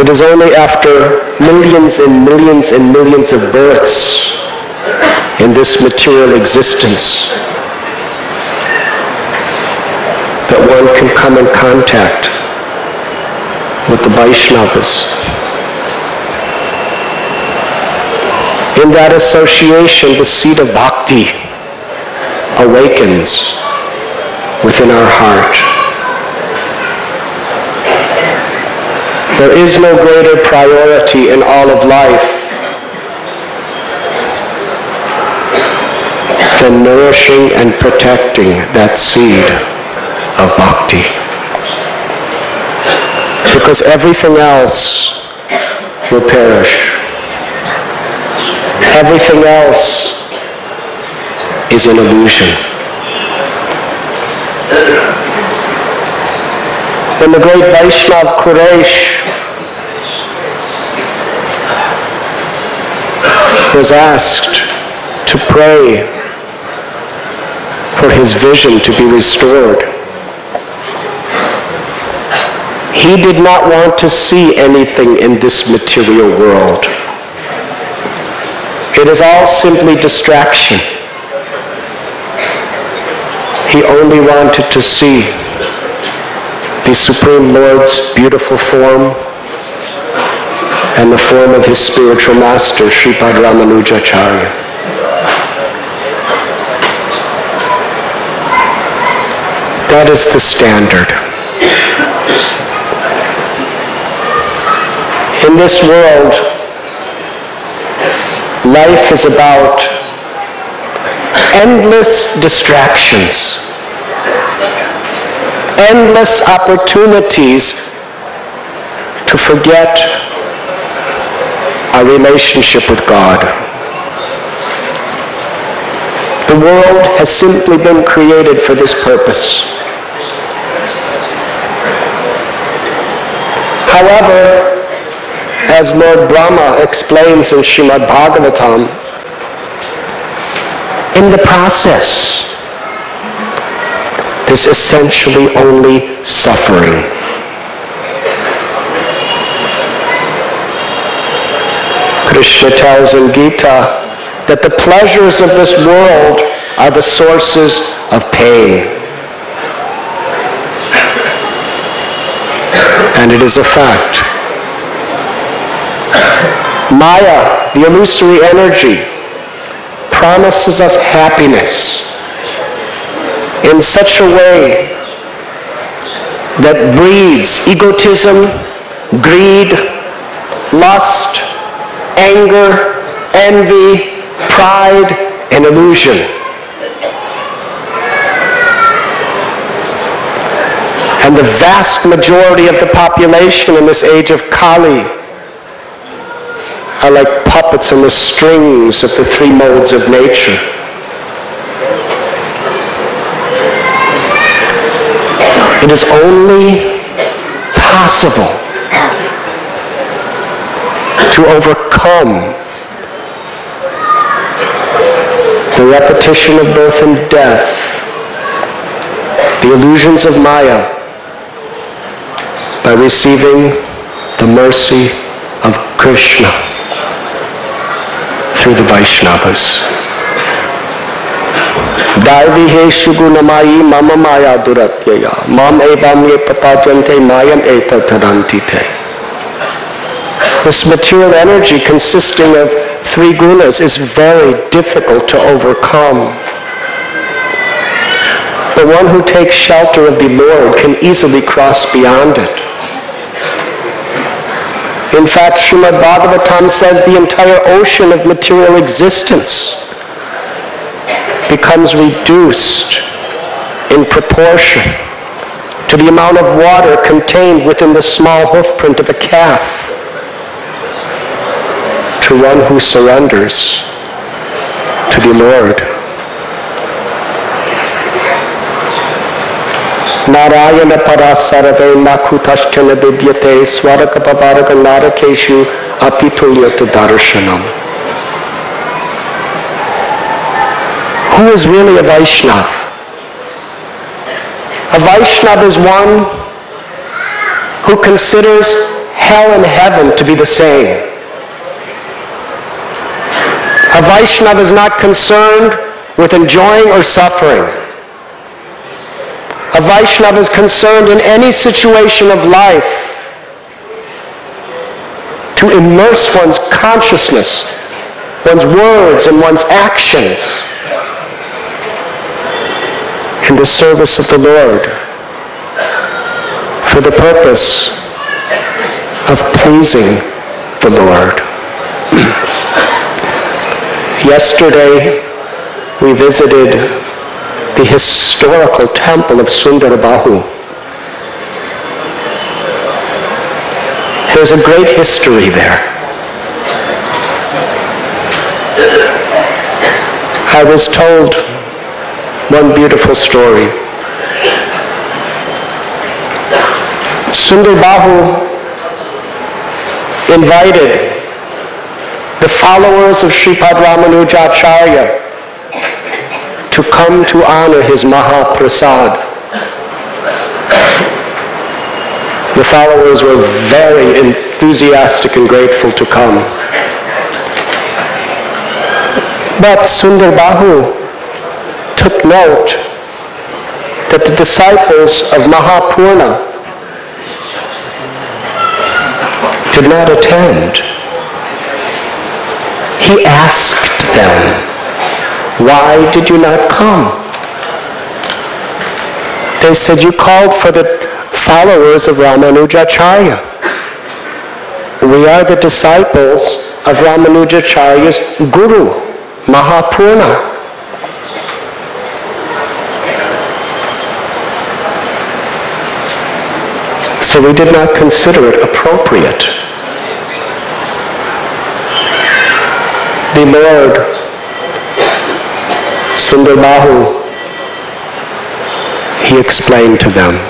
It is only after millions and millions and millions of births in this material existence that one can come in contact with the Vaishnavas. In that association, the seed of bhakti awakens within our heart. There is no greater priority in all of life than nourishing and protecting that seed of bhakti. Because everything else will perish. Everything else is an illusion. When the great Vaishnava Quraysh was asked to pray for his vision to be restored, he did not want to see anything in this material world. It is all simply distraction. He only wanted to see the Supreme Lord's beautiful form and the form of his spiritual master, Sripad Ramanujacharya. That is the standard. In this world, life is about endless distractions, endless opportunities to forget our relationship with God. The world has simply been created for this purpose. However, as Lord Brahma explains in Srimad Bhagavatam, in the process, there's essentially only suffering. Krishna tells in Gita that the pleasures of this world are the sources of pain. And it is a fact. Maya, the illusory energy, promises us happiness in such a way that breeds egotism, greed, lust, anger, envy, pride, and illusion. And the vast majority of the population in this age of Kali are like puppets on the strings of the three modes of nature. It is only possible to overcome the repetition of birth and death, the illusions of Maya, by receiving the mercy of Krishna through the Vaishnavas. Daiviheshu gunamayi mama maya duratyaya mam evam ye papajante mayam etatadantite. This material energy consisting of three gunas is very difficult to overcome. The one who takes shelter of the Lord can easily cross beyond it. In fact, Srimad Bhagavatam says the entire ocean of material existence becomes reduced in proportion to the amount of water contained within the small hoofprint of a calf, to one who surrenders to the Lord. Narayana parasarave nakutaschana bibyate swarakapavaraga narakeshu apitulyata darshanam. Who is really a Vaishnava? A Vaishnava is one who considers hell and heaven to be the same. A Vaishnava is not concerned with enjoying or suffering. A Vaishnava is concerned in any situation of life to immerse one's consciousness, one's words, and one's actions in the service of the Lord for the purpose of pleasing the Lord. Yesterday, we visited the historical temple of Sundarbahu. There's a great history there. I was told one beautiful story. Sundarbahu invited the followers of Sripad Ramanujacharya to come to honor his Mahaprasad. The followers were very enthusiastic and grateful to come. But Sundarbahu took note that the disciples of Mahapurna did not attend. He asked them, "Why did you not come?" They said, "You called for the followers of Ramanujacharya. We are the disciples of Ramanujacharya's Guru, Mahapurna." So we did not consider it appropriate. The Lord, Sundarbahu, he explained to them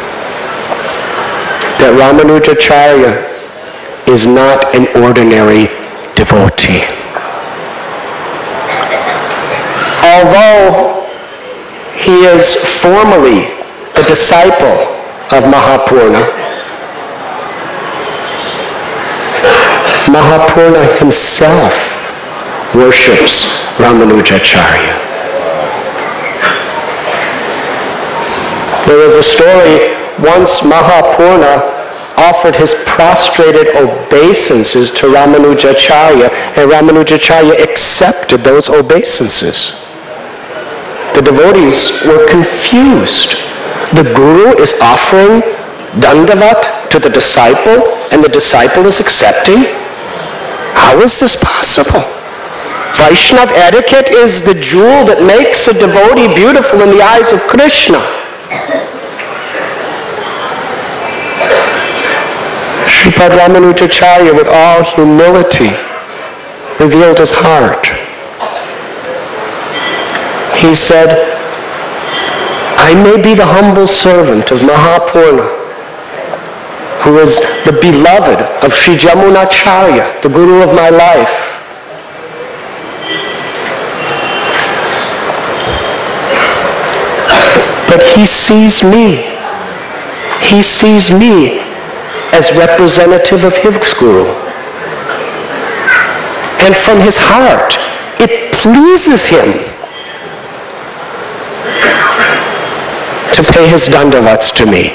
that Ramanujacharya is not an ordinary devotee. Although he is formally a disciple of Mahapurna, Mahapurna himself worships Ramanujacharya. There was a story, once Mahapurna offered his prostrated obeisances to Ramanujacharya, and Ramanujacharya accepted those obeisances. The devotees were confused. The Guru is offering dandavat to the disciple, and the disciple is accepting? How is this possible? Vaishnava etiquette is the jewel that makes a devotee beautiful in the eyes of Krishna. Sripad Ramanujacharya, with all humility, revealed his heart. He said, "I may be the humble servant of Mahapurna, who is the beloved of Sri Jamunacharya, the Guru of my life. But he sees me. He sees me as representative of his Guru. And from his heart, it pleases him to pay his dandavats to me.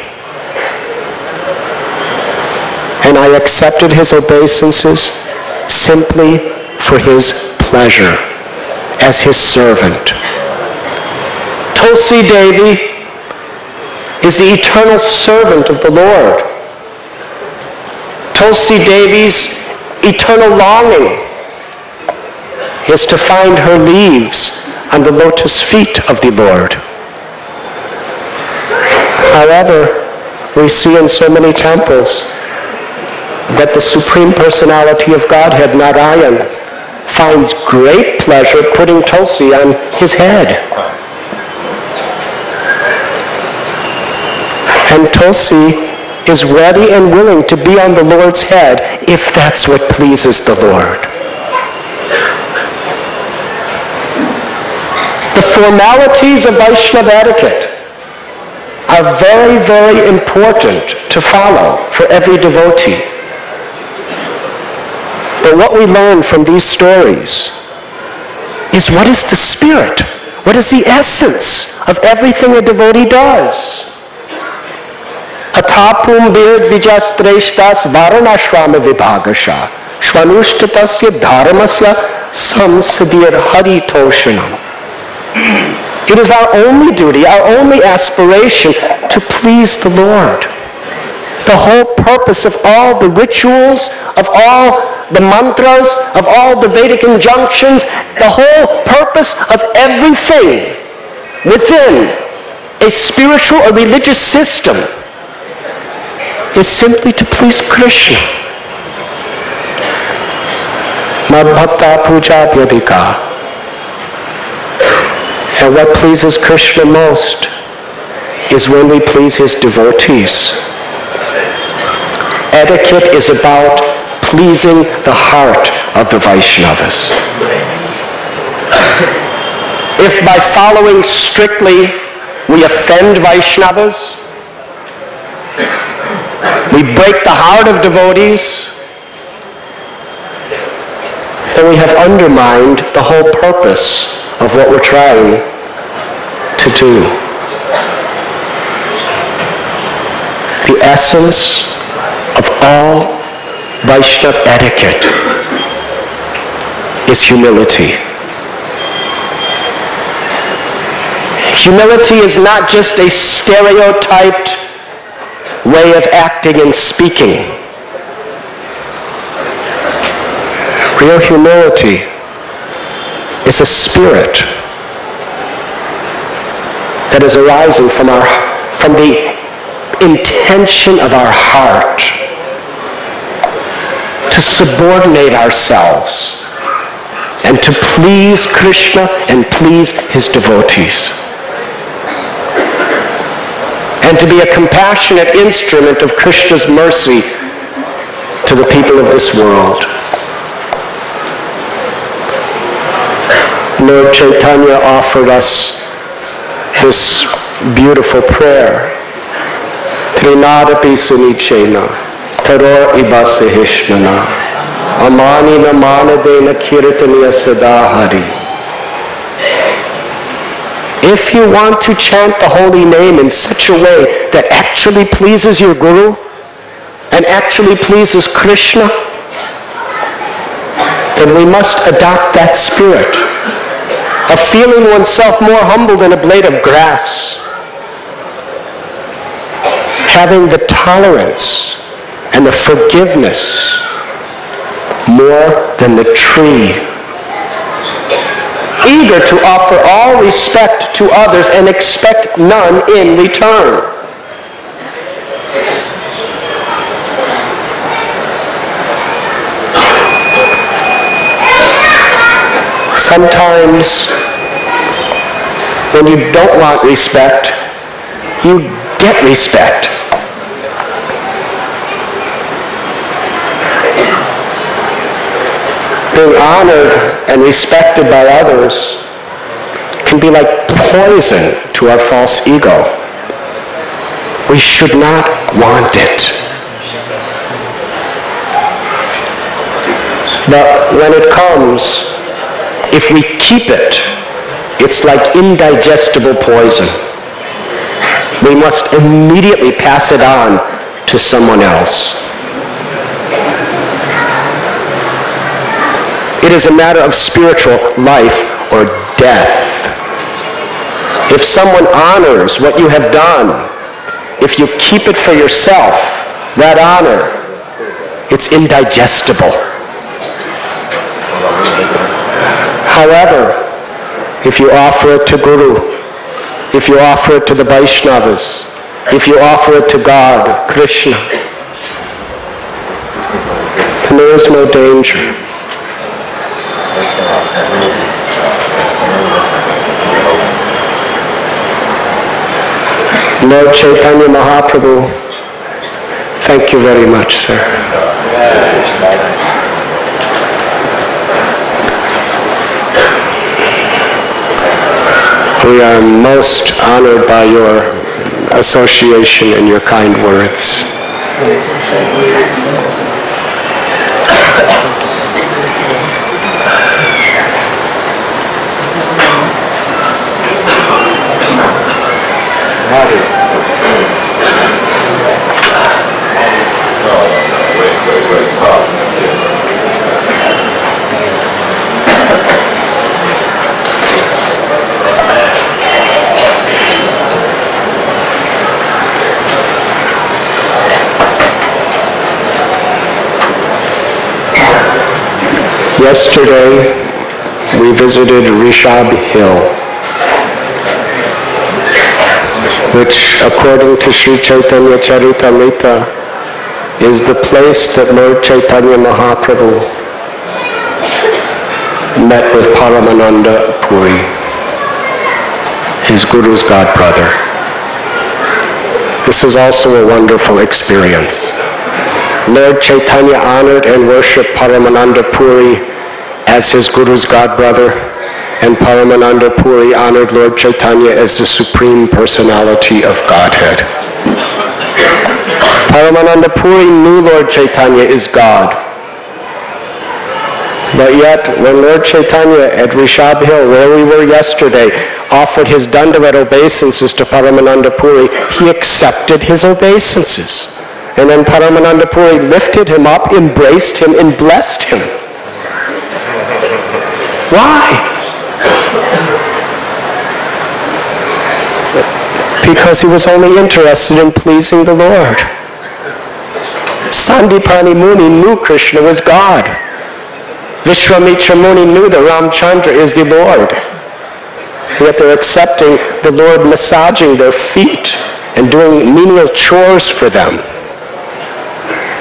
And I accepted his obeisances simply for his pleasure as his servant." Tulsi Devi, is the eternal servant of the Lord. Tulsi Devi's eternal longing is to find her leaves on the lotus feet of the Lord. However, we see in so many temples that the Supreme Personality of Godhead, Narayan, finds great pleasure putting Tulsi on his head. And Tulsi is ready and willing to be on the Lord's head if that's what pleases the Lord. The formalities of Vaishnava etiquette are very, very important to follow for every devotee. But what we learn from these stories is what is the spirit, what is the essence of everything a devotee does. Athapum bird vijastreshtas varanashvama vibhagasha shvanushtatasya dharmasya samsadir haritoshanam. It is our only duty, our only aspiration to please the Lord. The whole purpose of all the rituals, of all the mantras, of all the Vedic injunctions, the whole purpose of everything within a spiritual or religious system is simply to please Krishna. Madbhakta puja vyadika. And what pleases Krishna most is when we please his devotees. Etiquette is about pleasing the heart of the Vaishnavas. If by following strictly we offend Vaishnavas, we break the heart of devotees, then we have undermined the whole purpose of what we're trying to do. The essence of all Vaishnava etiquette is humility. Humility is not just a stereotyped way of acting and speaking. Real humility is a spirit that is arising from the intention of our heart to subordinate ourselves and to please Krishna and please his devotees, and to be a compassionate instrument of Krishna's mercy to the people of this world. Lord Chaitanya offered us this beautiful prayer. Trinadapi sunichena, taror ibasahishnana, amanina manadena kirtaniya sadahari. If you want to chant the holy name in such a way that actually pleases your Guru and actually pleases Krishna, then we must adopt that spirit of feeling oneself more humble than a blade of grass, having the tolerance and the forgiveness more than the tree, eager to offer all respect to others and expect none in return. Sometimes, when you don't want respect, you get respect. Being honored and respected by others can be like poison to our false ego. We should not want it. But when it comes, if we keep it, it's like indigestible poison. We must immediately pass it on to someone else. It is a matter of spiritual life or death. If someone honors what you have done if you keep it for yourself, that honor, it's indigestible. However, if you offer it to Guru, if you offer it to the Vaishnavas, if you offer it to God, Krishna, then there is no danger. Lord Chaitanya Mahaprabhu, thank you very much, sir. We are most honored by your association and your kind words. Yesterday, we visited Rishabh Hill, which, according to Sri Chaitanya Charitamrita, is the place that Lord Chaitanya Mahaprabhu met with Paramananda Puri, his Guru's godbrother. This is also a wonderful experience. Lord Chaitanya honored and worshipped Paramananda Puri as his Guru's godbrother, and Paramananda Puri honored Lord Chaitanya as the Supreme Personality of Godhead. Paramananda Puri knew Lord Chaitanya is God. But yet, when Lord Chaitanya at Rishabh Hill, where we were yesterday, offered his Dandavat obeisances to Paramananda Puri, he accepted his obeisances. And then Paramananda Puri lifted him up, embraced him, and blessed him. Why? Because he was only interested in pleasing the Lord. Sandipani Muni knew Krishna was God. Vishwamitra Muni knew that Ramchandra is the Lord. Yet they're accepting the Lord massaging their feet and doing menial chores for them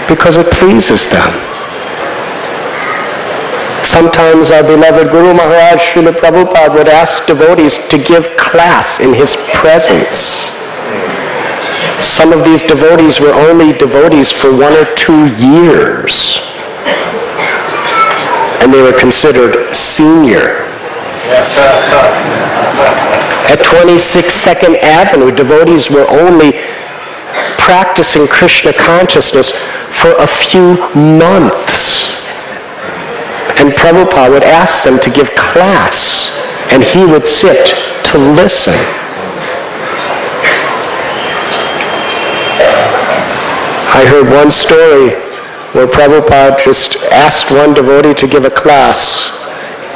because it pleases them. Sometimes our beloved Guru Maharaj Srila Prabhupada would ask devotees to give class in his presence. Some of these devotees were only devotees for 1 or 2 years, and they were considered senior. At 26 Second Avenue, devotees were only practicing Krishna consciousness for a few months. And Prabhupada would ask them to give class, and he would sit to listen. I heard one story where Prabhupada just asked one devotee to give a class,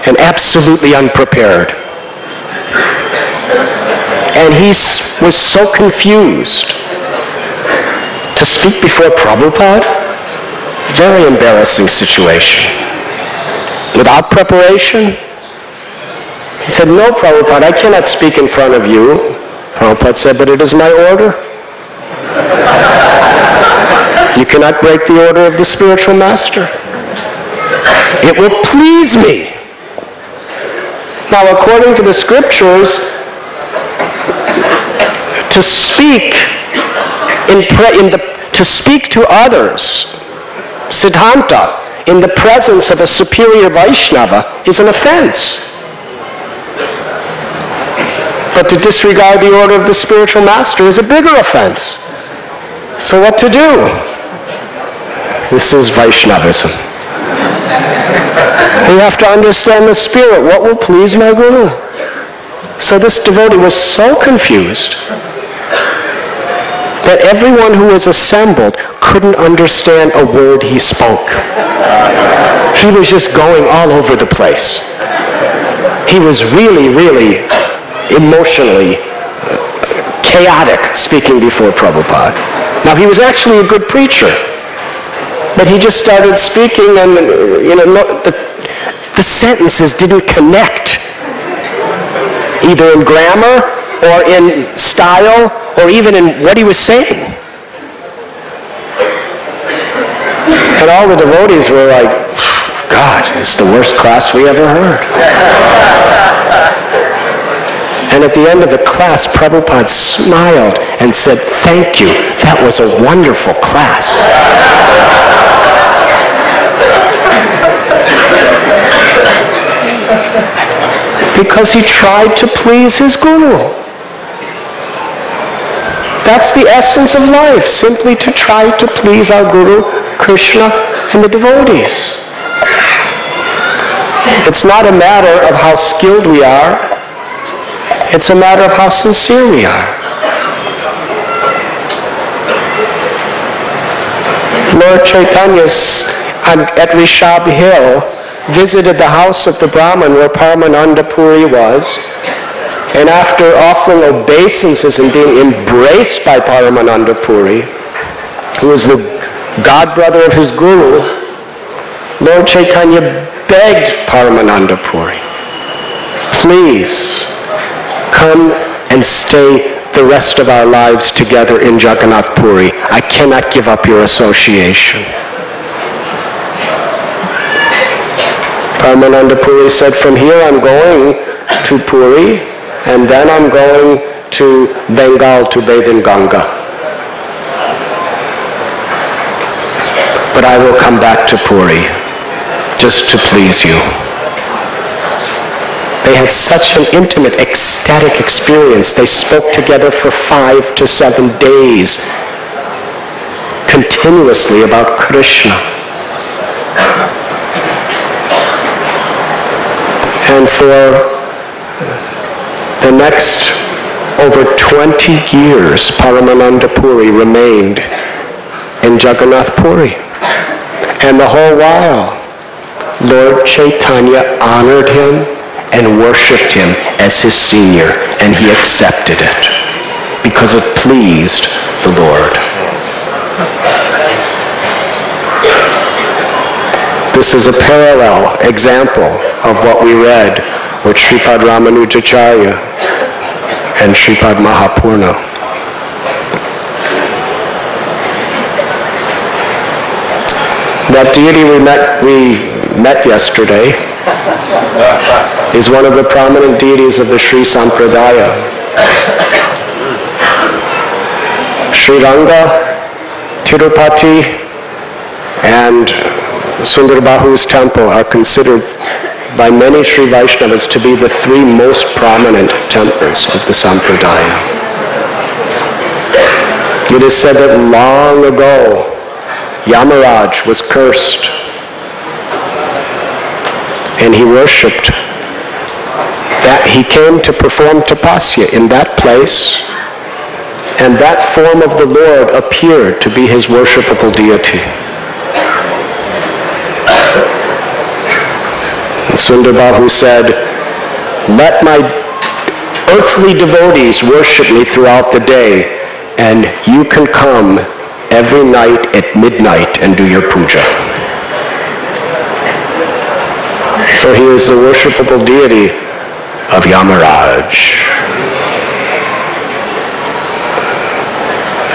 and absolutely unprepared. And he was so confused. To speak before Prabhupada? Very embarrassing situation. Without preparation? He said, "No, Prabhupada, I cannot speak in front of you." Prabhupada said, "But it is my order. You cannot break the order of the spiritual master. It will please me." Now, according to the scriptures, to speak to speak to others, Siddhanta, in the presence of a superior Vaishnava is an offense. But to disregard the order of the spiritual master is a bigger offense. So what to do? This is Vaishnavism. You have to understand the spirit. What will please my Guru? So this devotee was so confused that everyone who was assembled couldn't understand a word he spoke. He was just going all over the place. He was really, really emotionally chaotic speaking before Prabhupada. Now, he was actually a good preacher, but he just started speaking and, the sentences didn't connect, either in grammar or in style or even in what he was saying. And all the devotees were like, "God, this is the worst class we ever heard." And at the end of the class, Prabhupada smiled and said, "Thank you, that was a wonderful class." Because he tried to please his guru. That's the essence of life, simply to try to please our guru, Krishna, and the devotees. It's not a matter of how skilled we are. It's a matter of how sincere we are. Lord Chaitanya at Rishabh Hill visited the house of the Brahmin where Paramananda Puri was, and after offering obeisances and being embraced by Paramananda Puri, who was the godbrother of his guru, Lord Chaitanya begged Paramananda Puri, "Please come and stay the rest of our lives together in Jagannath Puri. I cannot give up your association." Paramananda Puri said, "From here I'm going to Puri, and then I'm going to Bengal to bathe in Ganga. But I will come back to Puri just to please you." They had such an intimate, ecstatic experience. They spoke together for 5 to 7 days, continuously about Krishna. And for the next over 20 years, Paramananda Puri remained in Jagannath Puri. And the whole while, Lord Chaitanya honored him and worshipped him as his senior, and he accepted it because it pleased the Lord. This is a parallel example of what we read with Sripad Ramanujacharya and Sripad Mahapurna. That deity we met yesterday is one of the prominent deities of the Sri Sampradaya. Sri Ranga, Tirupati, and Sundarbahu's temple are considered by many Sri Vaishnavas to be the 3 most prominent temples of the Sampradaya. It is said that long ago, Yamaraj was cursed, and he worshipped. That he came to perform tapasya in that place, and that form of the Lord appeared to be his worshipable deity. Sundarbahu said, "Let my earthly devotees worship me throughout the day, and you can come every night at midnight and do your puja." So he is the worshipable deity of Yamaraj.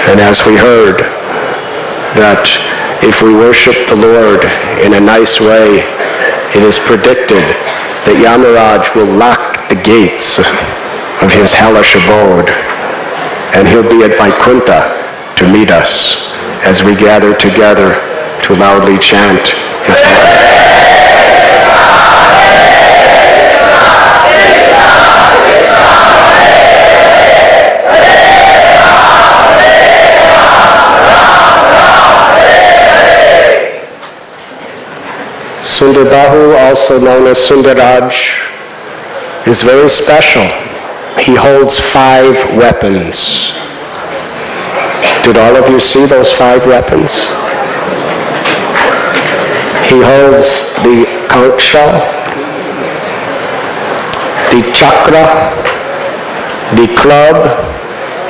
And as we heard, that if we worship the Lord in a nice way, it is predicted that Yamaraj will lock the gates of his hellish abode, and he'll be at Vaikuntha to meet us as we gather together to loudly chant his name. Sundarbahu, also known as Sundaraj, is very special. He holds 5 weapons. Did all of you see those 5 weapons? He holds the Kanksha, the Chakra, the club,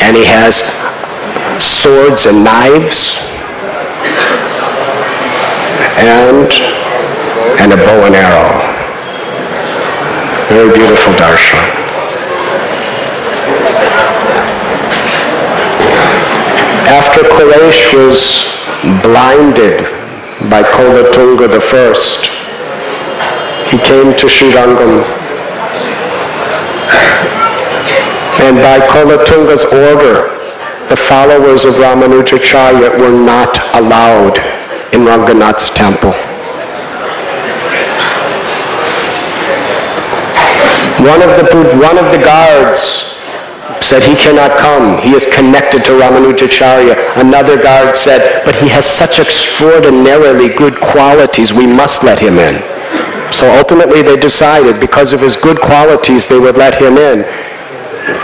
and he has swords and knives, and a bow and arrow. Very beautiful darshan. After Quraysh was blinded by Kolatunga I, he came to Srirangam. And by Kolatunga's order, the followers of Ramanujacharya were not allowed in Ranganath's temple. One of the guards said he cannot come. He is connected to Ramanujacharya. Another guard said, but he has such extraordinarily good qualities, we must let him in. So ultimately they decided, because of his good qualities, they would let him in.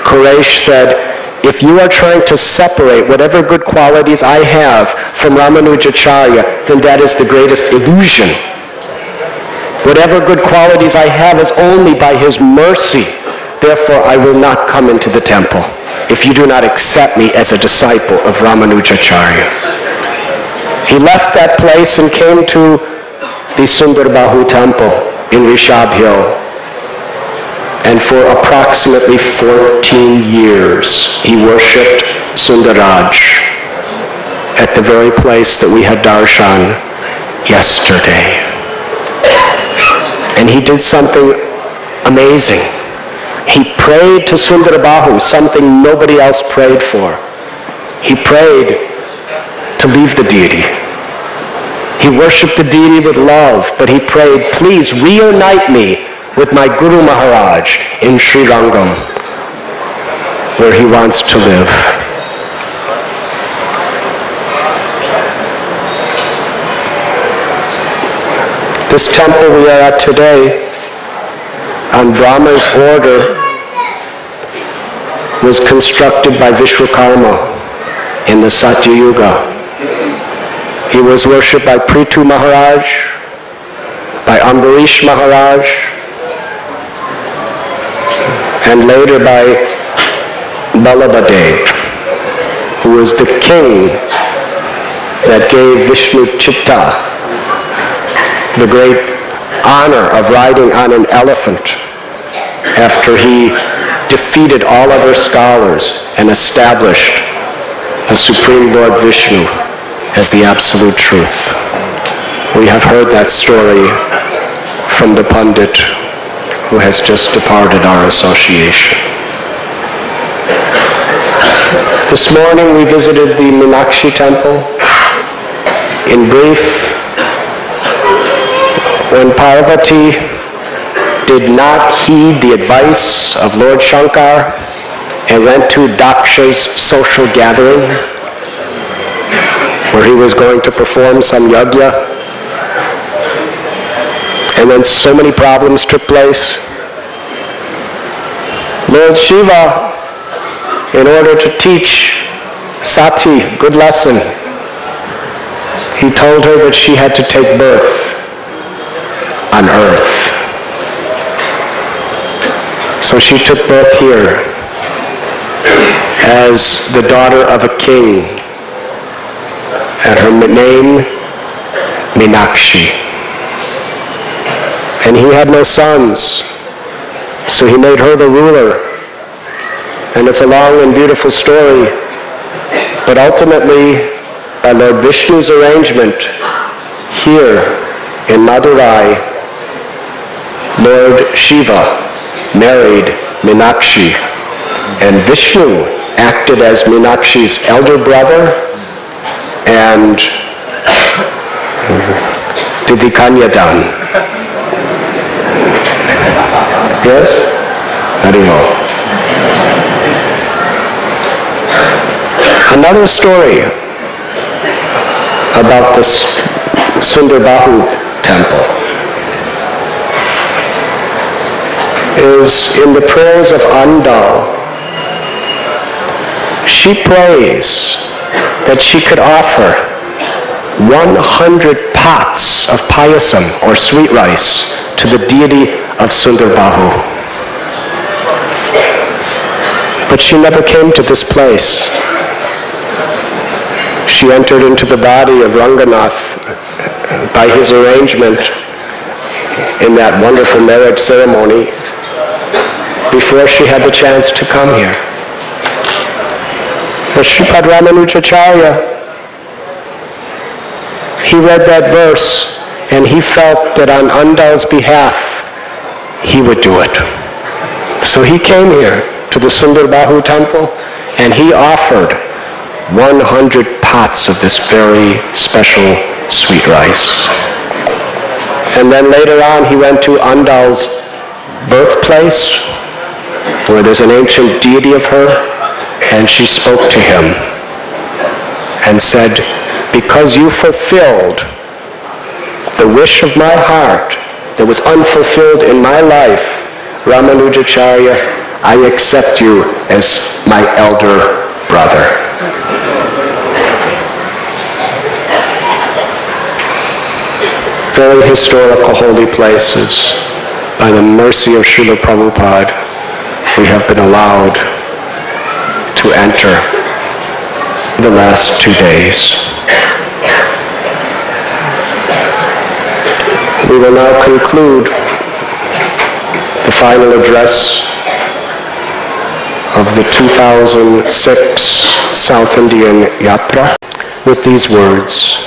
Quraysh said, if you are trying to separate whatever good qualities I have from Ramanujacharya, then that is the greatest illusion. Whatever good qualities I have is only by his mercy. Therefore, I will not come into the temple if you do not accept me as a disciple of Ramanujacharya. He left that place and came to the Sundarbahu temple in Rishabh Hill. And for approximately 14 years, he worshipped Sundaraj at the very place that we had darshan yesterday. And he did something amazing. He prayed to Sundarbahu, something nobody else prayed for. He prayed to leave the deity. He worshipped the deity with love, but he prayed, please reunite me with my Guru Maharaj in Srirangam, where he wants to live. This temple we are at today, on Brahma's order, was constructed by Vishwakarma in the Satya Yuga. He was worshipped by Prithu Maharaj, by Ambarish Maharaj, and later by Ballabhadev, who was the king that gave Vishnu Chitta the great honor of riding on an elephant after he defeated all other scholars and established the Supreme Lord Vishnu as the absolute truth. We have heard that story from the Pandit who has just departed our association. This morning we visited the Meenakshi temple. In brief, when Parvati did not heed the advice of Lord Shankar and went to Daksha's social gathering, where he was going to perform some yajna, and then so many problems took place, Lord Shiva, in order to teach Sati a good lesson, he told her that she had to take birth on earth. So she took birth here as the daughter of a king, and her name, Meenakshi. And he had no sons, so he made her the ruler. And it's a long and beautiful story, but ultimately, by Lord Vishnu's arrangement, here in Madurai, Lord Shiva married Meenakshi, and Vishnu acted as Meenakshi's elder brother and did the Kanyadan. Yes? Harimo. Another story about this Sundarbahu temple is in the prayers of Andal. She prays that she could offer 100 pots of payasam or sweet rice to the deity of Sundarbahu. But but she never came to this place. She entered into the body of Ranganath by his arrangement in that wonderful marriage ceremony before she had the chance to come here. But Sripad Ramanujacharya, he read that verse and he felt that on Andal's behalf he would do it. So he came here to the Sundarbahu temple and he offered 100 pots of this very special sweet rice. And then later on he went to Andal's birthplace where there's an ancient deity of her, and she spoke to him and said, because you fulfilled the wish of my heart that was unfulfilled in my life, Ramanujacharya, I accept you as my elder brother. Very historical holy places. By the mercy of Srila Prabhupada, we have been allowed to enter the last 2 days. We will now conclude the final address of the 2006 South Indian Yatra with these words.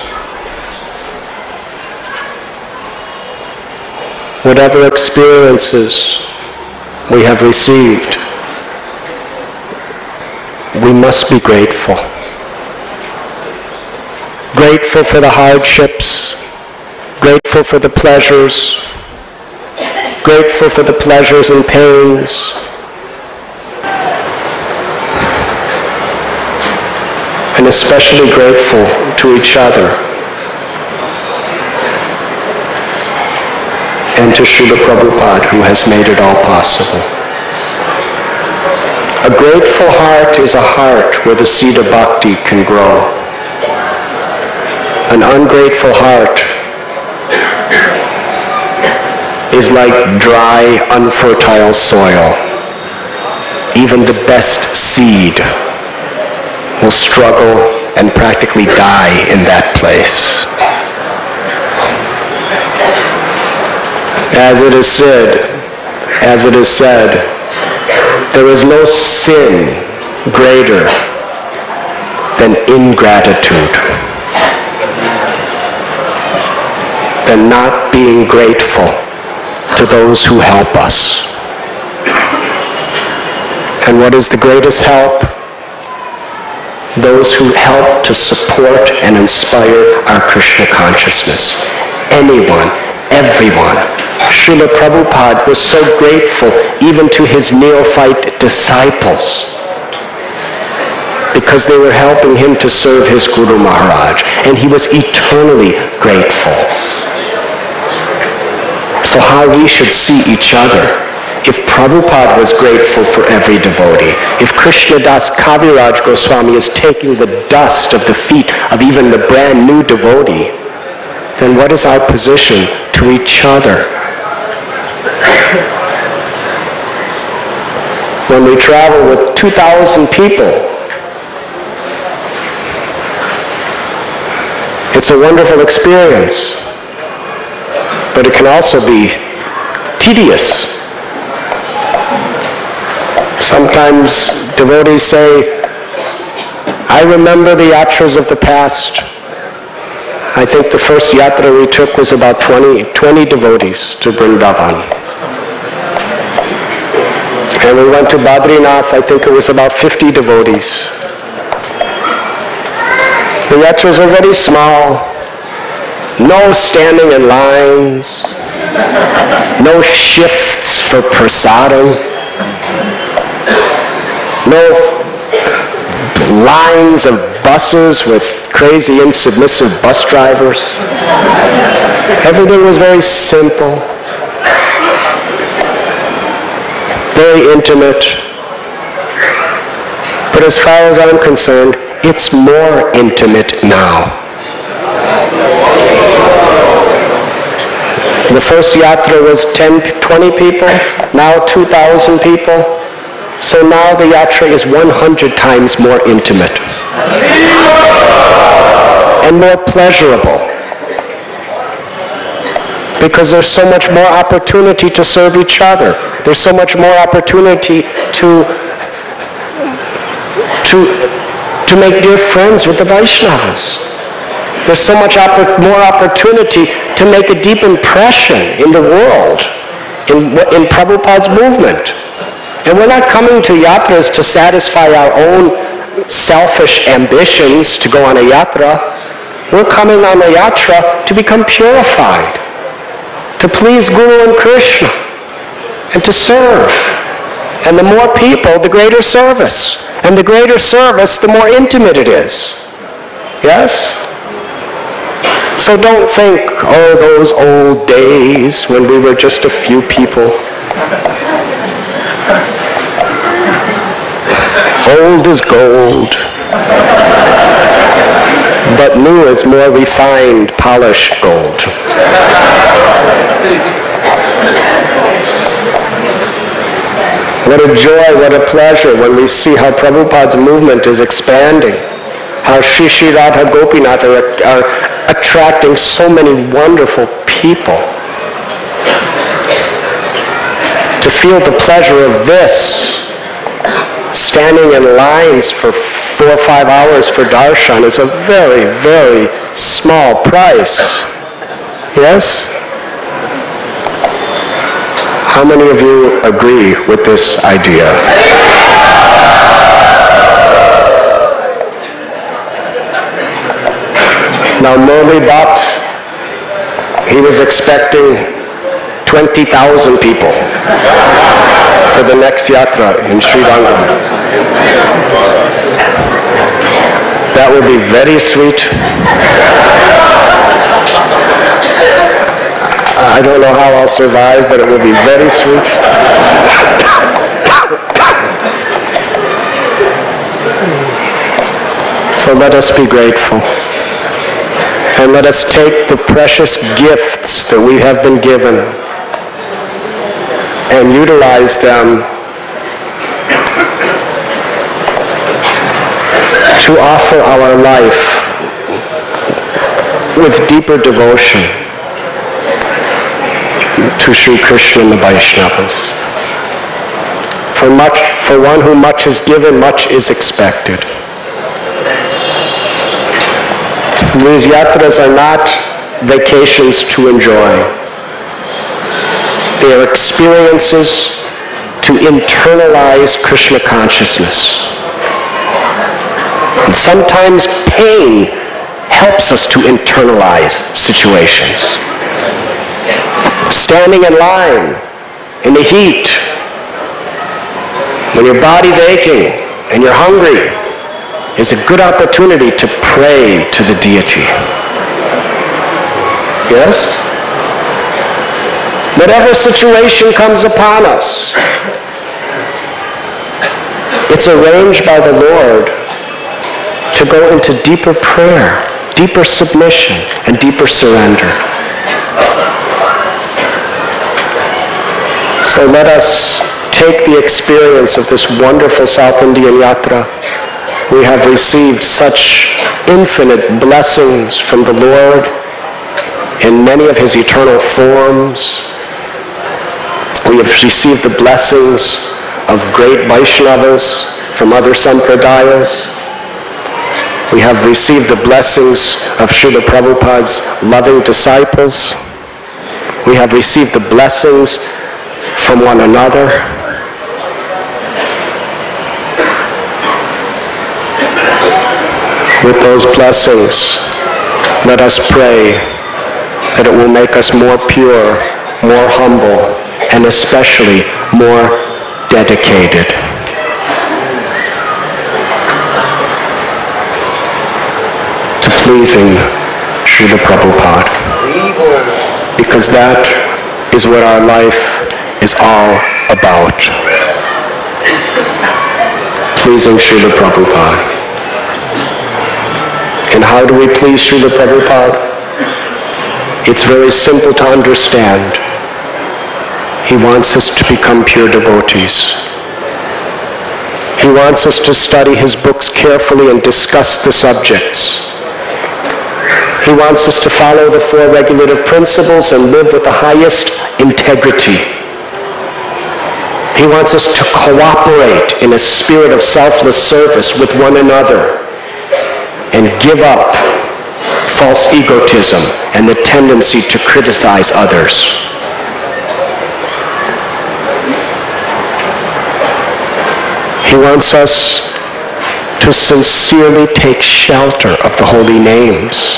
Whatever experiences we have received, we must be grateful. Grateful for the hardships, grateful for the pleasures, grateful for the pleasures and pains, and especially grateful to each other and to Srila Prabhupada, who has made it all possible. A grateful heart is a heart where the seed of bhakti can grow. An ungrateful heart is like dry, unfertile soil. Even the best seed will struggle and practically die in that place. As it is said, there is no sin greater than ingratitude, than not being grateful to those who help us. And what is the greatest help? Those who help to support and inspire our Krishna consciousness. Anyone, everyone. Srila Prabhupada was so grateful even to his neophyte disciples because they were helping him to serve his Guru Maharaj, and he was eternally grateful. So how we should see each other. If Prabhupada was grateful for every devotee, if Krishnadas Kaviraj Goswami is taking the dust of the feet of even the brand new devotee, then what is our position to each other? When we travel with 2,000 people, it's a wonderful experience, but it can also be tedious. Sometimes devotees say, I remember the yatras of the past. I think the first yatra we took was about 20 devotees to Vrindavan. And we went to Badrinath, I think it was about 50 devotees. The yatras are very small. No standing in lines. No shifts for prasadam. No lines of buses with crazy, insubmissive bus drivers. Everything was very simple, very intimate. But as far as I'm concerned, it's more intimate now. The first yatra was 20 people, now 2,000 people. So now the yatra is 100 times more intimate and more pleasurable, because there's so much more opportunity to serve each other. There's so much more opportunity to make dear friends with the Vaishnavas. There's so much more opportunity to make a deep impression in the world, in Prabhupada's movement. And we're not coming to yatras to satisfy our own selfish ambitions to go on a yatra. We're coming on a yatra to become purified, to please Guru and Krishna, and to serve. And the more people, the greater service. And the greater service, the more intimate it is. Yes? So don't think, oh, those old days when we were just a few people. Old is gold, but new is more refined, polished gold. What a joy, what a pleasure when we see how Prabhupada's movement is expanding, how Shri Radha Gopinath are attracting so many wonderful people. To feel the pleasure of this, standing in lines for 4 or 5 hours for darshan, is a very, very small price. Yes? How many of you agree with this idea? Now Murli Bhatt, he was expecting 20,000 people for the next yatra in Sri Lanka. That would be very sweet. I don't know how I'll survive, but it will be very sweet. So let us be grateful. And let us take the precious gifts that we have been given and utilize them to offer our life with deeper devotion to Sri Krishna and the Vaishnavas. For one who much is given, much is expected. These yatras are not vacations to enjoy. They are experiences to internalize Krishna consciousness. And sometimes pain helps us to internalize situations. Standing in line in the heat, when your body's aching and you're hungry, is a good opportunity to pray to the deity. Yes? Whatever situation comes upon us, it's arranged by the Lord to go into deeper prayer, deeper submission, and deeper surrender. So let us take the experience of this wonderful South Indian Yatra. We have received such infinite blessings from the Lord in many of His eternal forms. We have received the blessings of great Vaishnavas from other sampradayas. We have received the blessings of Srila Prabhupada's loving disciples. We have received the blessings from one another. With those blessings, let us pray that it will make us more pure, more humble, and especially more dedicated. To pleasing Srila Prabhupada. Because that is what our life is all about. Pleasing Srila Prabhupada. And how do we please Srila Prabhupada? It's very simple to understand. He wants us to become pure devotees. He wants us to study his books carefully and discuss the subjects. He wants us to follow the 4 regulative principles and live with the highest integrity. He wants us to cooperate in a spirit of selfless service with one another and give up false egotism and the tendency to criticize others. He wants us to sincerely take shelter of the holy names,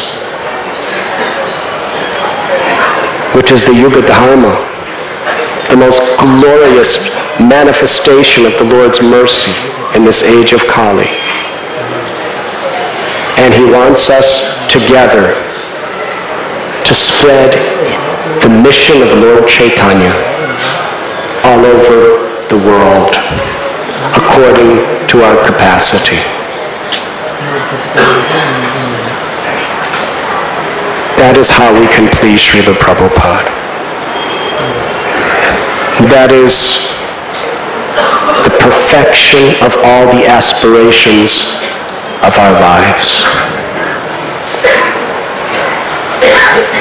which is the Yuga Dharma, the most glorious manifestation of the Lord's mercy in this age of Kali. And he wants us together to spread the mission of Lord Chaitanya all over the world, according to our capacity. That is how we can please Srila Prabhupada. That is the perfection of all the aspirations of our lives.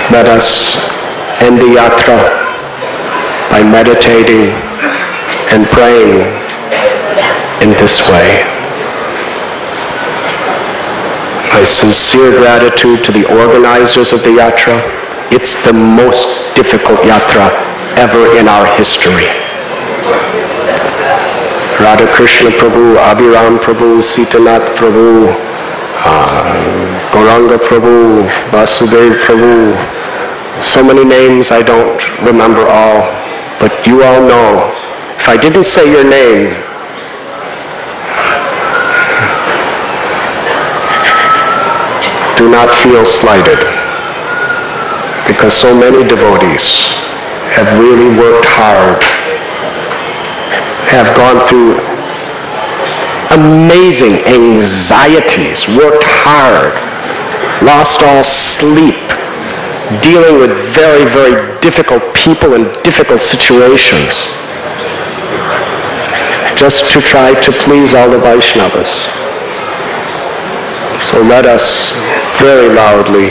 Let us end the yatra by meditating and praying in this way. My sincere gratitude to the organizers of the yatra. It's the most difficult yatra ever in our history. Radha Krishna Prabhu, Abhiram Prabhu, Sitanath Prabhu, Gauranga Prabhu, Vasudev Prabhu. So many names I don't remember all, but you all know. If I didn't say your name, do not feel slighted, because so many devotees have really worked hard, have gone through amazing anxieties, worked hard, lost all sleep, dealing with very, very difficult people and difficult situations, just to try to please all the Vaishnavas. So let us very loudly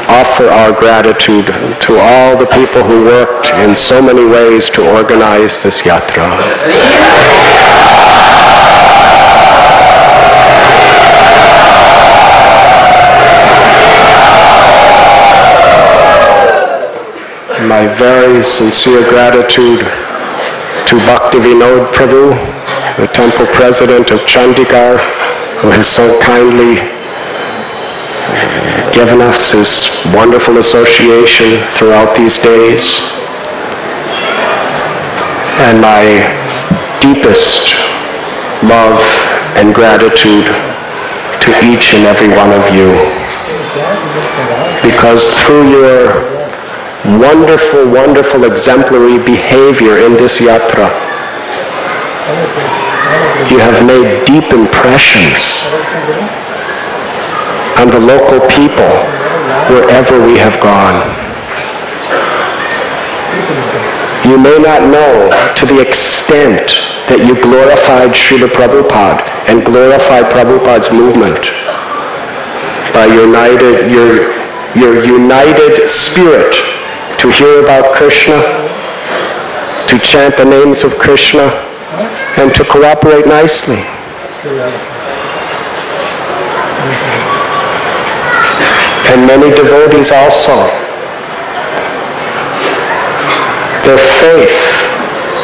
offer our gratitude to all the people who worked in so many ways to organize this yatra. My very sincere gratitude to Bhakti Vinod Prabhu, the temple president of Chandigarh, who has so kindly given us his wonderful association throughout these days. And my deepest love and gratitude to each and every one of you, because through your wonderful, wonderful exemplary behavior in this yatra, you have made deep impressions on the local people wherever we have gone. You may not know to the extent that you glorified Srila Prabhupada and glorified Prabhupada's movement by your united spirit to hear about Krishna, to chant the names of Krishna, and to cooperate nicely. And many devotees also, their faith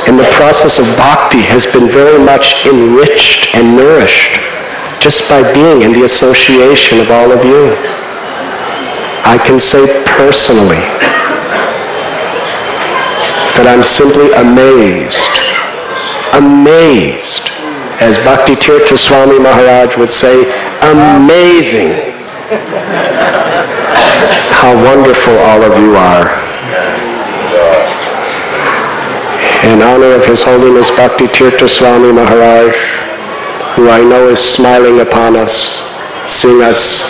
in the process of bhakti has been very much enriched and nourished just by being in the association of all of you. I can say personally that I'm simply amazed, as Bhakti Tirtha Swami Maharaj would say, amazing how wonderful all of you are. In honor of His Holiness Bhakti Tirtha Swami Maharaj, who I know is smiling upon us, seeing us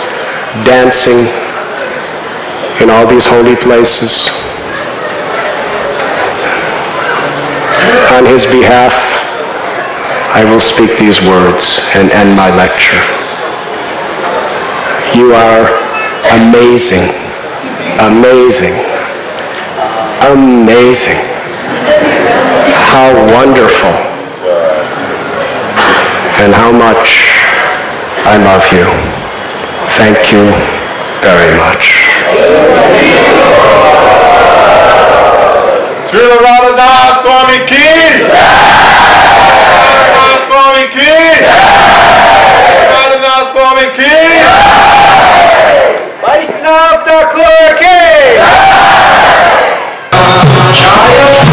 dancing in all these holy places, on his behalf, I will speak these words and end my lecture. You are amazing, amazing, amazing. How wonderful and how much I love you. Thank you very much. Srila Radhanath Swami ki! Radhanath Swami ki! Radhanath Swami ki! Vaishnava Thakur ki! Jaya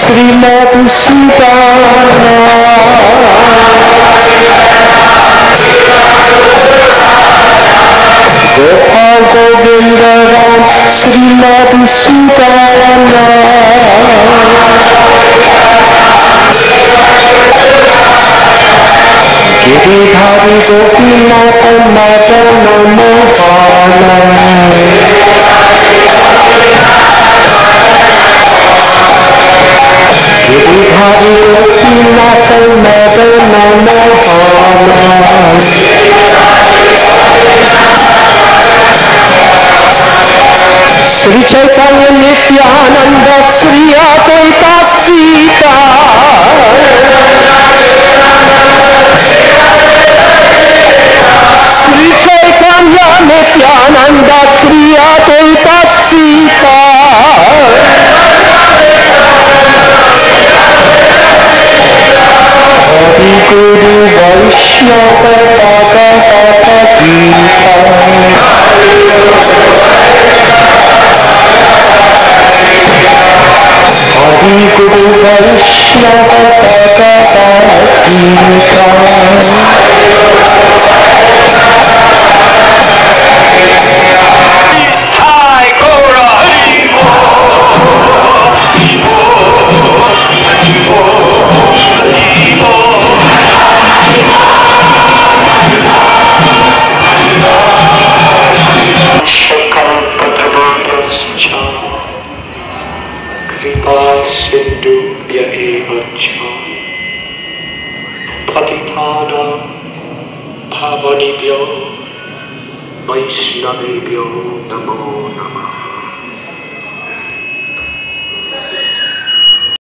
Sri Madhusudana Gopal Govinda Ram Sri Madhusudana Giridhari Gopinath Madana Mohana Giridhari Gopinath Madana Mohana Sri Chaitanya Nityananda Sri Advaita Sita Sri Chaitanya Nityananda Sri Advaita Sita Hari Guru Vaishnava Bhagavata Gita Hari Guru Vaishnava Bhagavata Gita Jai Gaura Hari Bo Shakalpatrabhyascha Kripa Sindhubhya eva cha Patitanam Pavanebhyo Vaishnavebhyo Namo Namah